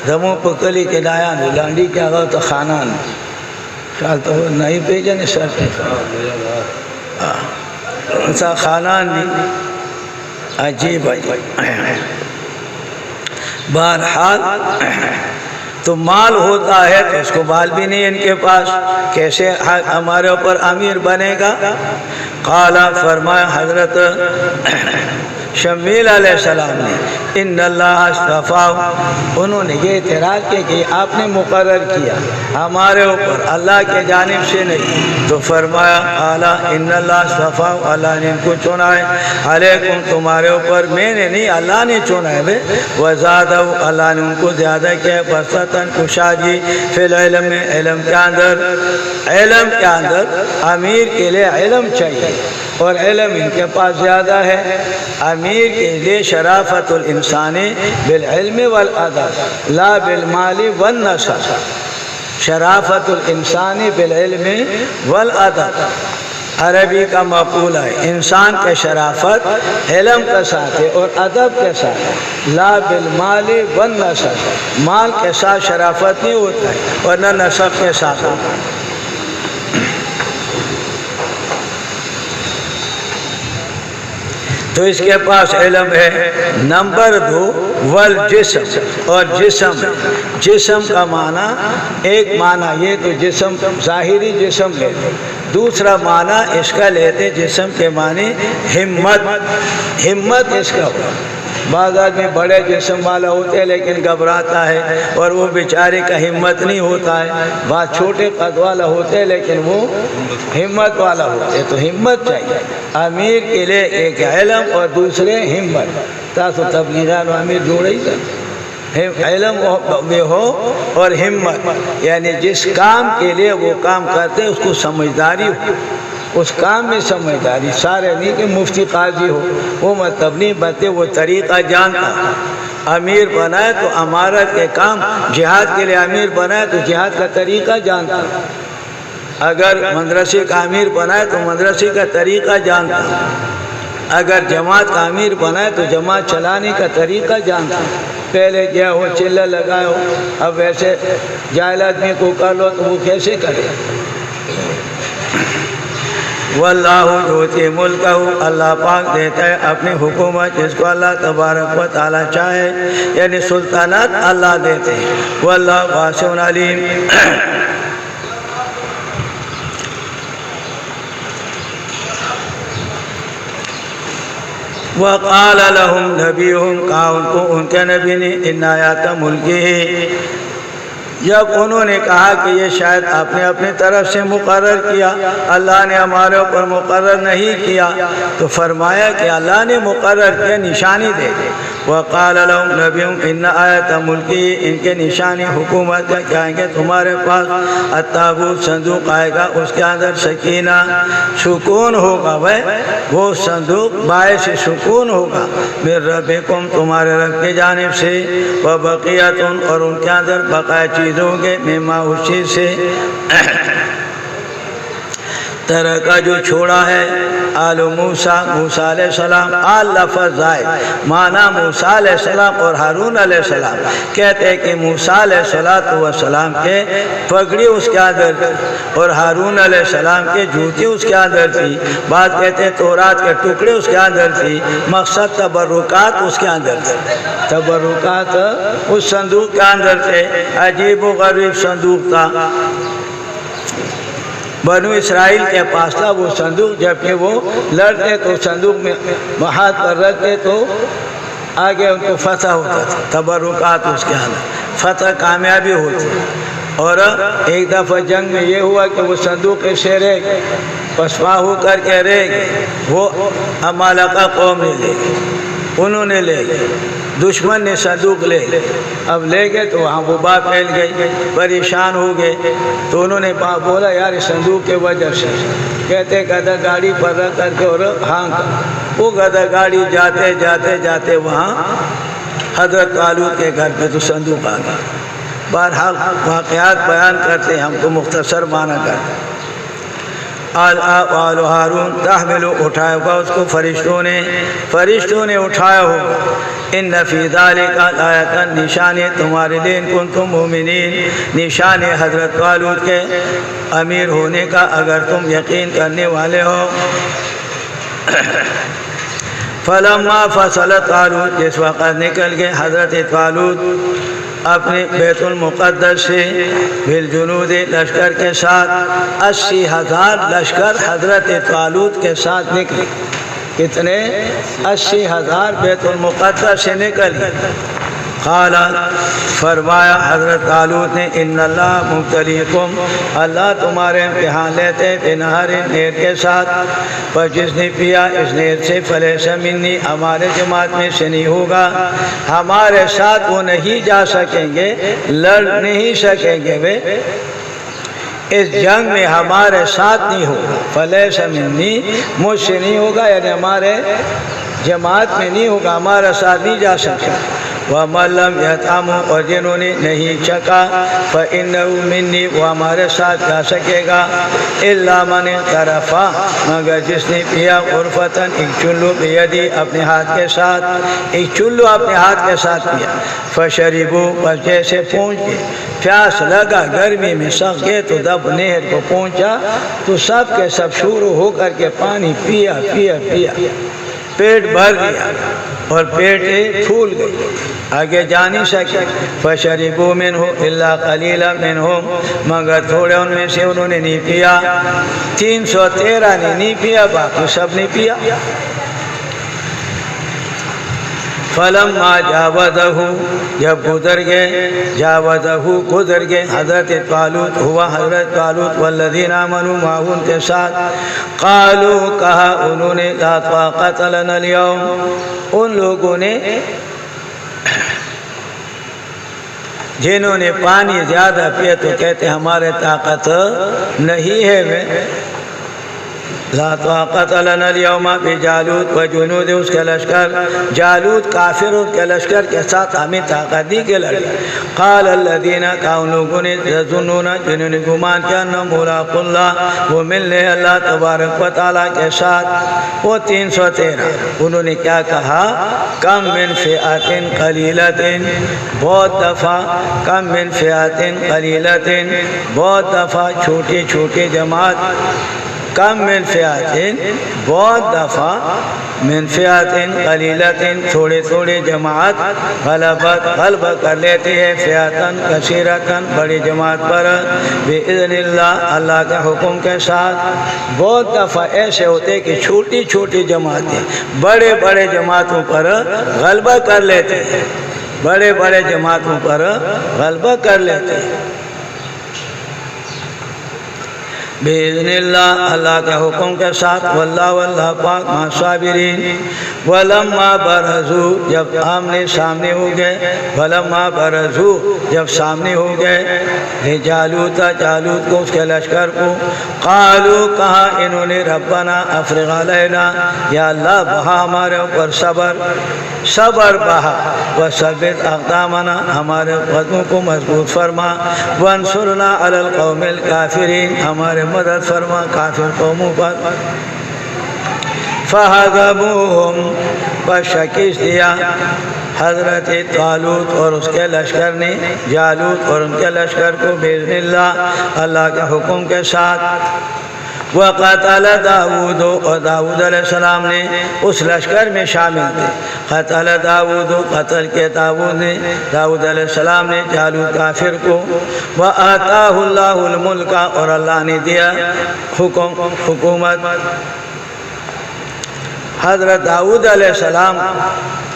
زمو پکلی کے نایان دی، لانڈی کیا گا تو خانان دی، خیال تو نہیں پیجنے سر پہ ایسا خانان دی، عجیب بہرحال۔ تو مال ہوتا ہے تو اس کو مال بھی نہیں ان کے پاس، کیسے ہمارے اوپر امیر بنے گا؟ قالا، فرمایا حضرت شمیل علیہ السلام نے، ان اللہ اصطفاہ، انہوں نے یہ اعتراض کیا کہ آپ نے مقرر کیا ہمارے اوپر، اللہ کے جانب سے نہیں۔ تو فرمایا قالا ان اللہ اصطفاہ، اللہ نے ان کو چنا ہے، علیکم، تمہارے اوپر، میں نے نہیں اللہ نے چنا ہے بے، وزادہ، اللہ نے ان کو زیادہ کیا ہے، بسطن کشادگی، فی العلم، علم کے اندر، علم کے اندر امیر کے لیے علم چاہیے اور علم ان کے پاس زیادہ ہے۔ امیر کے لیے شرافت الانسان بالعلم والادب لا بالمال والنسب، شرافت الانسان بالعلم والادب عربی کا مقولہ ہے، انسان کے شرافت علم کے ساتھ ہے اور ادب کے ساتھ ہے، لا بالمال والنسب، مال کے ساتھ شرافت نہیں ہوتا ہے اور نہ نسب کے ساتھ ہوتا ہے۔ تو اس کے پاس علم ہے۔ نمبر 2 والجسم، اور جسم، جسم کا معنی، ایک معنی یہ تو جسم ظاہری جسم لیتے، دوسرا معنی اس کا لیتے جسم کے معنی ہمت، ہمت اس کا ہوا۔ بعض آدمی بڑے جسم والا ہوتے ہیں لیکن گھبراتا ہے اور وہ بیچارے کا ہمت نہیں ہوتا ہے، بعض چھوٹے قد والا ہوتے ہیں لیکن وہ ہمت والا ہوتے ہیں، تو ہمت چاہیے امیر کے لیے، ایک علم اور دوسرے ہمت۔ تاسو تبلیغان و امیر جوڑے ہی تھا، علم بھی ہو اور ہمت، یعنی جس کام کے لیے وہ کام کرتے اس کو سمجھداری ہو، اس کام میں سمجھداری، سارے نہیں کہ مفتی قاضی ہو، وہ مطلب نہیں، بلکہ وہ طریقہ جانتا۔ امیر بنائے تو امارت کے کام، جہاد کے لیے امیر بنائے تو جہاد کا طریقہ جانتا، اگر مدرسے کا امیر بنائے تو مدرسے کا طریقہ جانتا، اگر جماعت کا امیر بنائے تو جماعت چلانے کا طریقہ جانتا۔ پہلے کیا ہو چلہ لگائے ہو، اب ویسے جاہل آدمی کو کر لو تو وہ کیسے کرے؟ واللہ یؤتی ملکہ، اللہ پاک دیتا ہے اپنی حکومت جس کو اللہ تبارک و تعالیٰ چاہے، یعنی سلطنت اللہ دیتے ہیں۔ واللہ واسع علیم۔ وقال لهم نبیہم، کہا ان کو ان کے نبی نے، ان آیات ملکی، جب انہوں نے کہا کہ یہ شاید آپ نے اپنی طرف سے مقرر کیا، اللہ نے ہمارے اوپر مقرر نہیں کیا، تو فرمایا کہ اللہ نے مقرر کیا، نشانی دے دے۔ وقال لهم نبیہم ان آیات ملکی، ان کے نشانی حکومت کا کیا آئیں گے تمہارے پاس، التابوت، صندوق آئے گا، اس کے اندر سکینہ، سکون ہوگا، وہ صندوق باعث سکون ہوگا، من ربکم، تمہارے رب کی جانب سے، وبقیۃ، اور ان کے اندر بقایا چیزوں کے، مما، اس چیز سے، طرح کا جو چھوڑا ہے آل موسیٰ، موسیٰ علیہ السلام، آل لفظ زائد، معنی موسیٰ علیہ السلام اور ہارون علیہ السلام، کہتے ہیں کہ موسیٰ علیہ السلام کے پگڑی اس کے اندر تھی اور ہارون علیہ السلام کے جوتی اس کے اندر تھی، بعض کہتے ہیں تورات کے ٹکڑے اس کے اندر تھی، مقصد تبرکات اس کے اندر تھے، تبرکات اس صندوق کے اندر تھے، عجیب و غریب صندوق تھا، بنو اسرائیل کے پاس تھا وہ صندوق، جبکہ وہ لڑتے تو صندوق میں ہاتھ پر رکھتے تو آگے ان کو فتح ہوتا تھا، تبرکات اس کے اندر، فتح کامیابی ہوتی۔ اور ایک دفعہ جنگ میں یہ ہوا کہ وہ صندوق ایسے رہ گئے، پسپا ہو کر کے رہ گئے، وہ عمالقہ قوم نے لے گئے، انہوں نے لے گئے، دشمن نے صندوق لے گئے، اب لے گئے تو وہاں وبا پھیل گئی، پریشان ہو گئے، تو انہوں نے بولا یار صندوق کے وجہ سے، کہتے گدھا گاڑی پر رکھ کر کے اور ہانک، وہ گدھا گاڑی جاتے جاتے جاتے وہاں حضرت طالوت کے گھر پہ تو صندوق آ گیا۔ بہرحال واقعات بیان کرتے، ہم تو مختصر معنی کرتے۔ آل ہارون تحملو، اٹھایا ہوگا اس کو فرشتوں نے اٹھایا ہوگا، ان فی ذالک آیۃ، نشانی تمہارے لیے، ان کنتم مومنین، نشانی حضرت طالوت کے امیر ہونے کا اگر تم یقین کرنے والے ہو۔ فلما فصل طالوت، جس وقت نکل گئے حضرت طالوت اپنے بیت المقدس سے، بالجنود، لشکر کے ساتھ، 80,000 لشکر حضرت طالوت کے ساتھ نکلے، کتنے؟ 80,000 بیت المقدس سے نکل گئے۔ قال، فرمایا حضرت طالوت نے، ان اللہ مبتلیکم، اللہ تمہارے امتحان لیتے، بنہر، نہر کے ساتھ، پر جس نے پیا اس نہر سے، فلیس منی، ہمارے جماعت میں سے نہیں ہوگا، ہمارے ساتھ وہ نہیں جا سکیں گے، لڑ نہیں سکیں گے، وہ اس جنگ میں ہمارے ساتھ نہیں ہوگا، فلیس منی، مجھ سے نہیں ہوگا، یعنی ہمارے جماعت میں نہیں ہوگا، ہمارے ساتھ نہیں جا سکے۔ وَمَن لَّمْ يَطْعَمْهُ، اور جنہوں نے نہیں چکا، فَإِنَّهُ مِنِّي، وہ ہمارے ساتھ جا سکے گا، إِلَّا مَنِ اغْتَرَفَ، مگر جس نے پیا، غرفتاً، ایک چلو، بیدی، اپنے ہاتھ کے ساتھ، ایک چلو اپنے ہاتھ کے ساتھ پیا، فَشَرِبُوا، بس جیسے پہنچ گئے، پیاس لگا، گرمی میں سخت گئے تو جب نہر کو پہنچا تو سب کے سب شروع ہو کر کے پانی پیا پیا پیا، پیٹ بھر گیا اور پیٹ پھول گئی، آگے جا نہیں سکے۔ فشربوا منہ الا قلیلا منہم، مگر تھوڑے ان میں سے انہوں نے نہیں پیا، 313 نے نہیں پیا، باقی سب نے پیا۔ فلما جاوزہ، جب گزر گئے، جاوزہ گزر گئے، حضرت طالوت، ہوا حضرت طالوت والذین آمنوا معه، ان کے ساتھ، قالوا، کہا انہوں نے، لا طاقت لنا اليوم، ان لوگوں نے جنہوں نے پانی زیادہ پیا تو کہتے ہمارے طاقت نہیں ہے، لا طاقت لنا اليوم بجالوت و جنود، اس کے لشکر جالوت کافر اس کے لشکر کے ساتھ ہمیں طاقت دی کہ لڑے۔ قال الذین، کہا ان لوگوں نے، یظنون، جنہوں نے گمان کیا، انہم ملاقو اللہ، وہ ملنے اللہ تبارک و تعالیٰ کے ساتھ۔ وہ 313 انہوں نے کیا کہا، کم من فئات قلیلۃ، بہت دفعہ، کم من فئات قلیلۃ، بہت دفعہ چھوٹی چھوٹی جماعت، کم من فئات، بہت دفعہ، من فئات قلیلۃ، تھوڑے تھوڑے جماعت، غلبہ کر لیتی ہے، فئاتن کثیرتن، بڑی جماعت پر، بإذن اللہ، اللہ کے حکم کے ساتھ۔ بہت دفعہ ایسے ہوتے کہ چھوٹی چھوٹی جماعتیں بڑے بڑے جماعتوں پر غلبہ کر لیتے ہیں، بڑے بڑے جماعتوں پر غلبہ کر لیتے ہیں بِإِذْنِ اللہ، اللہ کے حکم کے ساتھ۔ واللہ پاک مع الصابرین۔ وَلَمَّا بَرَزُوا، جب آمنے سامنے ہو گئے، وَلَمَّا بَرَزُوا، جب سامنے ہو گئے، لِجَالُوتَ، جالوت کو، اس کے لشکر کو، قالوا، کہا انہوں نے، ربنا افرغ علینا، یا اللہ بہا ہمارے اوپر صبر بہا، وثبت اقدامنا، ہمارے قدموں کو مضبوط فرما، وانصرنا علی القوم الکافرین، ہمارے مدد فرما کافر قوموں پر۔ فہزموہم، بس شکست دیا حضرت طالوت اور اس کے لشکر نے، جالوت اور ان کے لشکر کو، بِإِذْنِ اللہ، اللہ کے حکم کے ساتھ۔ وقتل داود، اور داود علیہ السلام نے اس لشکر میں شامل تھے۔ قتل داود، قتل کے داود نے، داود علیہ السلام نے جالوت کافر کو۔ وآتاہ اللہ الملک، اور اللہ نے دیا حکومت حضرت داود علیہ السلام،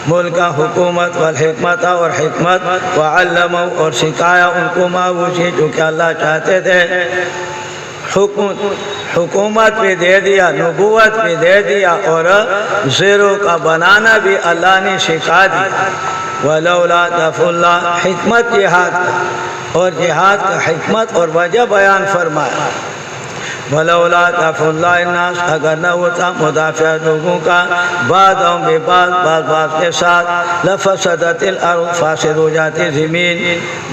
ملک، حکومت، والحکمت، اور حکمت، وعلمہ، اور سکھایا ان کو ما وہ چیز جو کہ اللہ چاہتے تھے، حکومت بھی دے دیا، نبوت بھی دے دیا، اور زیرو کا بنانا بھی اللہ نے سکھا دیا۔ ولولا دفع اللہ، حکمت جہاد کا، اور جہاد کا حکمت اور وجہ بیان فرمایا۔ ولولا دفع اللہ الناس، اگر نہ ہوتا مدافع لوگوں کا، بعضهم ببعض، بعض کے ساتھ، لفسدت الارض، فاسد ہو جاتی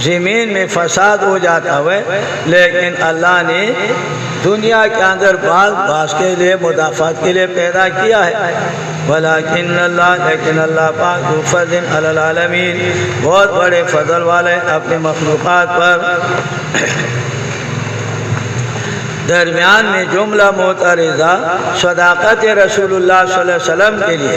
زمین میں فساد ہو جاتا ہے، لیکن اللہ نے دنیا کے اندر بعض کے لیے مدافعت کے لیے پیدا کیا ہے۔ ولیکن اللہ، لیکن اللہ پاک ذو فضل علی العالمین، بہت بڑے فضل والے اپنے مخلوقات پر۔ درمیان میں جملہ معترضہ صداقت رسول اللہ صلی اللہ علیہ وسلم کے لیے،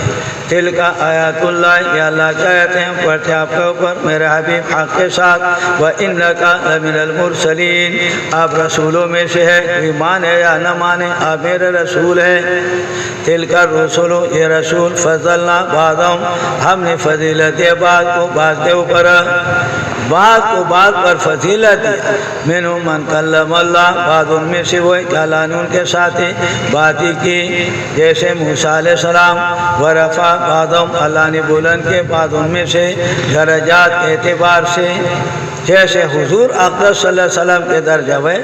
تلک آیات اللہ، یہ اللہ کی آیتیں ہیں، پڑھتے آپ کے اوپر میرے حبیب حق کے ساتھ۔ وَإِنَّكَ لَمِنَ الْمُرْسَلِينَ، آپ رسولوں میں سے ہے، کوئی مانے یا نہ مانے آپ میرے رسول ہیں۔ تلک الرسل، یہ رسول، فضلنا بعضهم، ہم نے فضیلت دیا بعض کو بعض کے اوپر، بعض کو بعض پر فضیلت دیا۔ منہم من کلم اللہ، بعض ان میں سے وہ کہ اللہ نے ان کے ساتھ باتیں کی، جیسے موسیٰ علیہ السلام، ورفع بعضهم، اللہ نے بلند کے بعض ان میں سے درجات کے اعتبار سے، جیسے حضور اقدس صلی اللہ علیہ وسلم کے درجہ ہوئے۔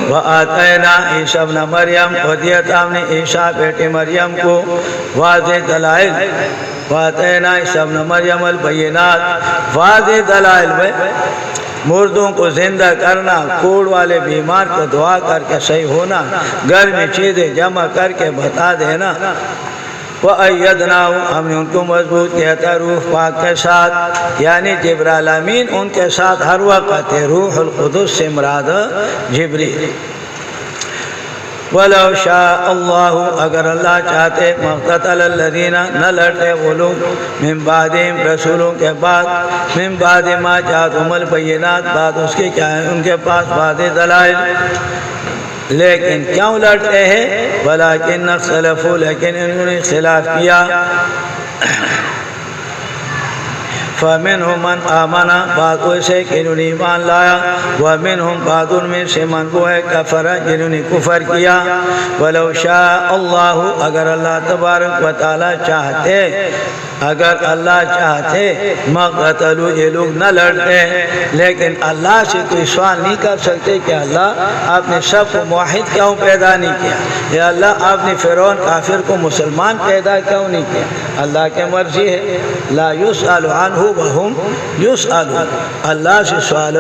وَآتَيْنَا عیسیٰ ابن مریم، ودیت ہم نے عیسیٰ بیٹے مریم کو واضح دلائل، وَآتَيْنَا عیسیٰ ابن مریم البینات، واضح دلائل میں مردوں کو زندہ کرنا، کوڑ والے بیمار کو دعا کر کے صحیح ہونا، گھر میں چیزیں جمع کر کے بتا دینا۔ وَأَيَّدْنَاهُ، ہم نے ان کو مضبوط کیا تھا روح پاک کے ساتھ، یعنی جبرائیل امین ان کے ساتھ ہر وقت ہے، روح القدس سے مراد جبریل۔ وَلَوْ شَاءَ اللَّهُ، اگر اللہ چاہتے، مَقْتَتَلَ الَّذِينَ، نہ لڑتے وہ لوگ، من بعدہم، رسولوں کے بعد، من بعد ما جاءتہم البینات، بعد اس کے کیا ہے ان کے پاس واضح دلائل، لیکن کیوں لڑتے ہیں؟ وَلَكِنَّ اخْتَلَفُوا، لیکن انہوں نے اختلاف کیا۔ فمنہم من آمنا، بعض ایسے کہ انہوں نے ایمان لایا، ومنہم بعض ان میں سے من وہ ہے کفر، جنہوں نے کفر کیا۔ ولو شاء اللہ، اگر اللہ تبارک و تعالی چاہتے، اگر اللہ چاہتے مقتلوا، یہ لوگ نہ لڑتے، لیکن اللہ سے کوئی سوال نہیں کر سکتے کہ اللہ آپ نے سب کو موحد کیوں پیدا نہیں کیا، یا اللہ آپ نے فرعون کافر کو مسلمان پیدا کیوں نہیں کیا۔ اللہ کی مرضی ہے، لا یسأل عنہ وہم یسألون، اللہ سے سوال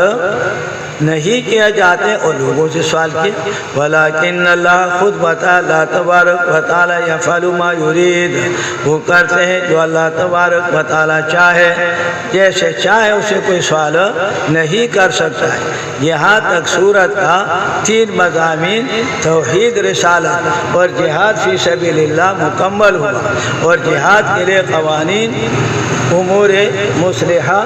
نہیں کیا جاتے اور لوگوں سے سوال کیا۔ ولیکن اللہ، خود بتا اللہ تبارک و تعالی یفعل ما یرید، وہ کرتے ہیں جو اللہ تبارک و تعالی چاہے، جیسے چاہے اسے کوئی سوال نہیں کر سکتا ہے۔ یہاں تک سورت کا 3 مضامین توحید، رسالت اور جہاد فی سبیل اللہ مکمل ہوا، اور جہاد کے لیے قوانین، امور مصلحہ،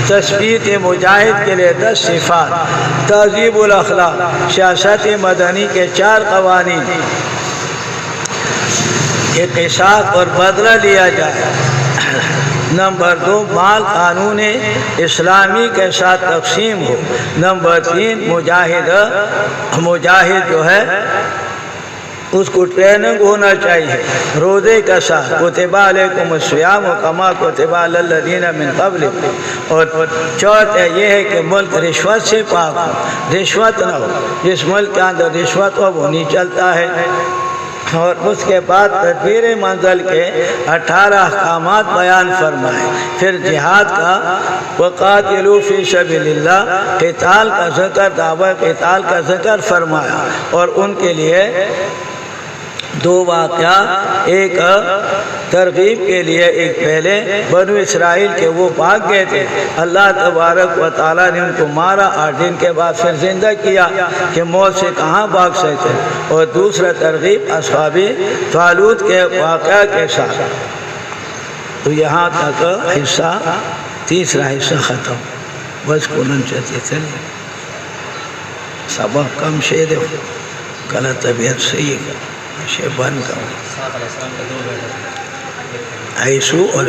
تثبیت مجاہد کے لیے 10 صفات، تہذیب الاخلاق، سیاست مدنی کے 4 قوانین، قصاص اور بدلہ لیا جائے۔ نمبر 2، مال قانون اسلامی کے ساتھ تقسیم ہو۔ نمبر 3، مجاہد جو ہے اس کو ٹریننگ ہونا چاہیے روزے کا ساتھ، کتب علیکم الصیام کما کتب علی الذین من قبلکم۔ اور چوتھا یہ ہے کہ ملک رشوت سے پاک ہو، رشوت نہ ہو، جس ملک کے اندر رشوت ہو وہ نہیں چلتا ہے۔ اور اس کے بعد تدبیر منزل کے 18 احکامات بیان فرمائے۔ پھر جہاد کا وقاتلوا فی سبیل اللہ، قتال کا ذکر، دعوی قتال کا ذکر فرمایا، اور ان کے لیے 2 واقعہ، ایک ترغیب کے لیے، ایک پہلے بنو اسرائیل کے وہ بھاگ گئے تھے، اللہ تبارک و تعالیٰ نے ان کو مارا، 8 دن کے بعد پھر زندہ کیا کہ موت سے کہاں بھاگ سکتے۔ اور دوسرا ترغیب اصحاب طالوت کے واقعہ کے ساتھ۔ تو یہاں تک حصہ، تیسرا حصہ ختم، بس کونن چاہتے چلے سبق کم شیدے ہو، کلا طبیعت صحیح ہے شیبان کا ایسو اور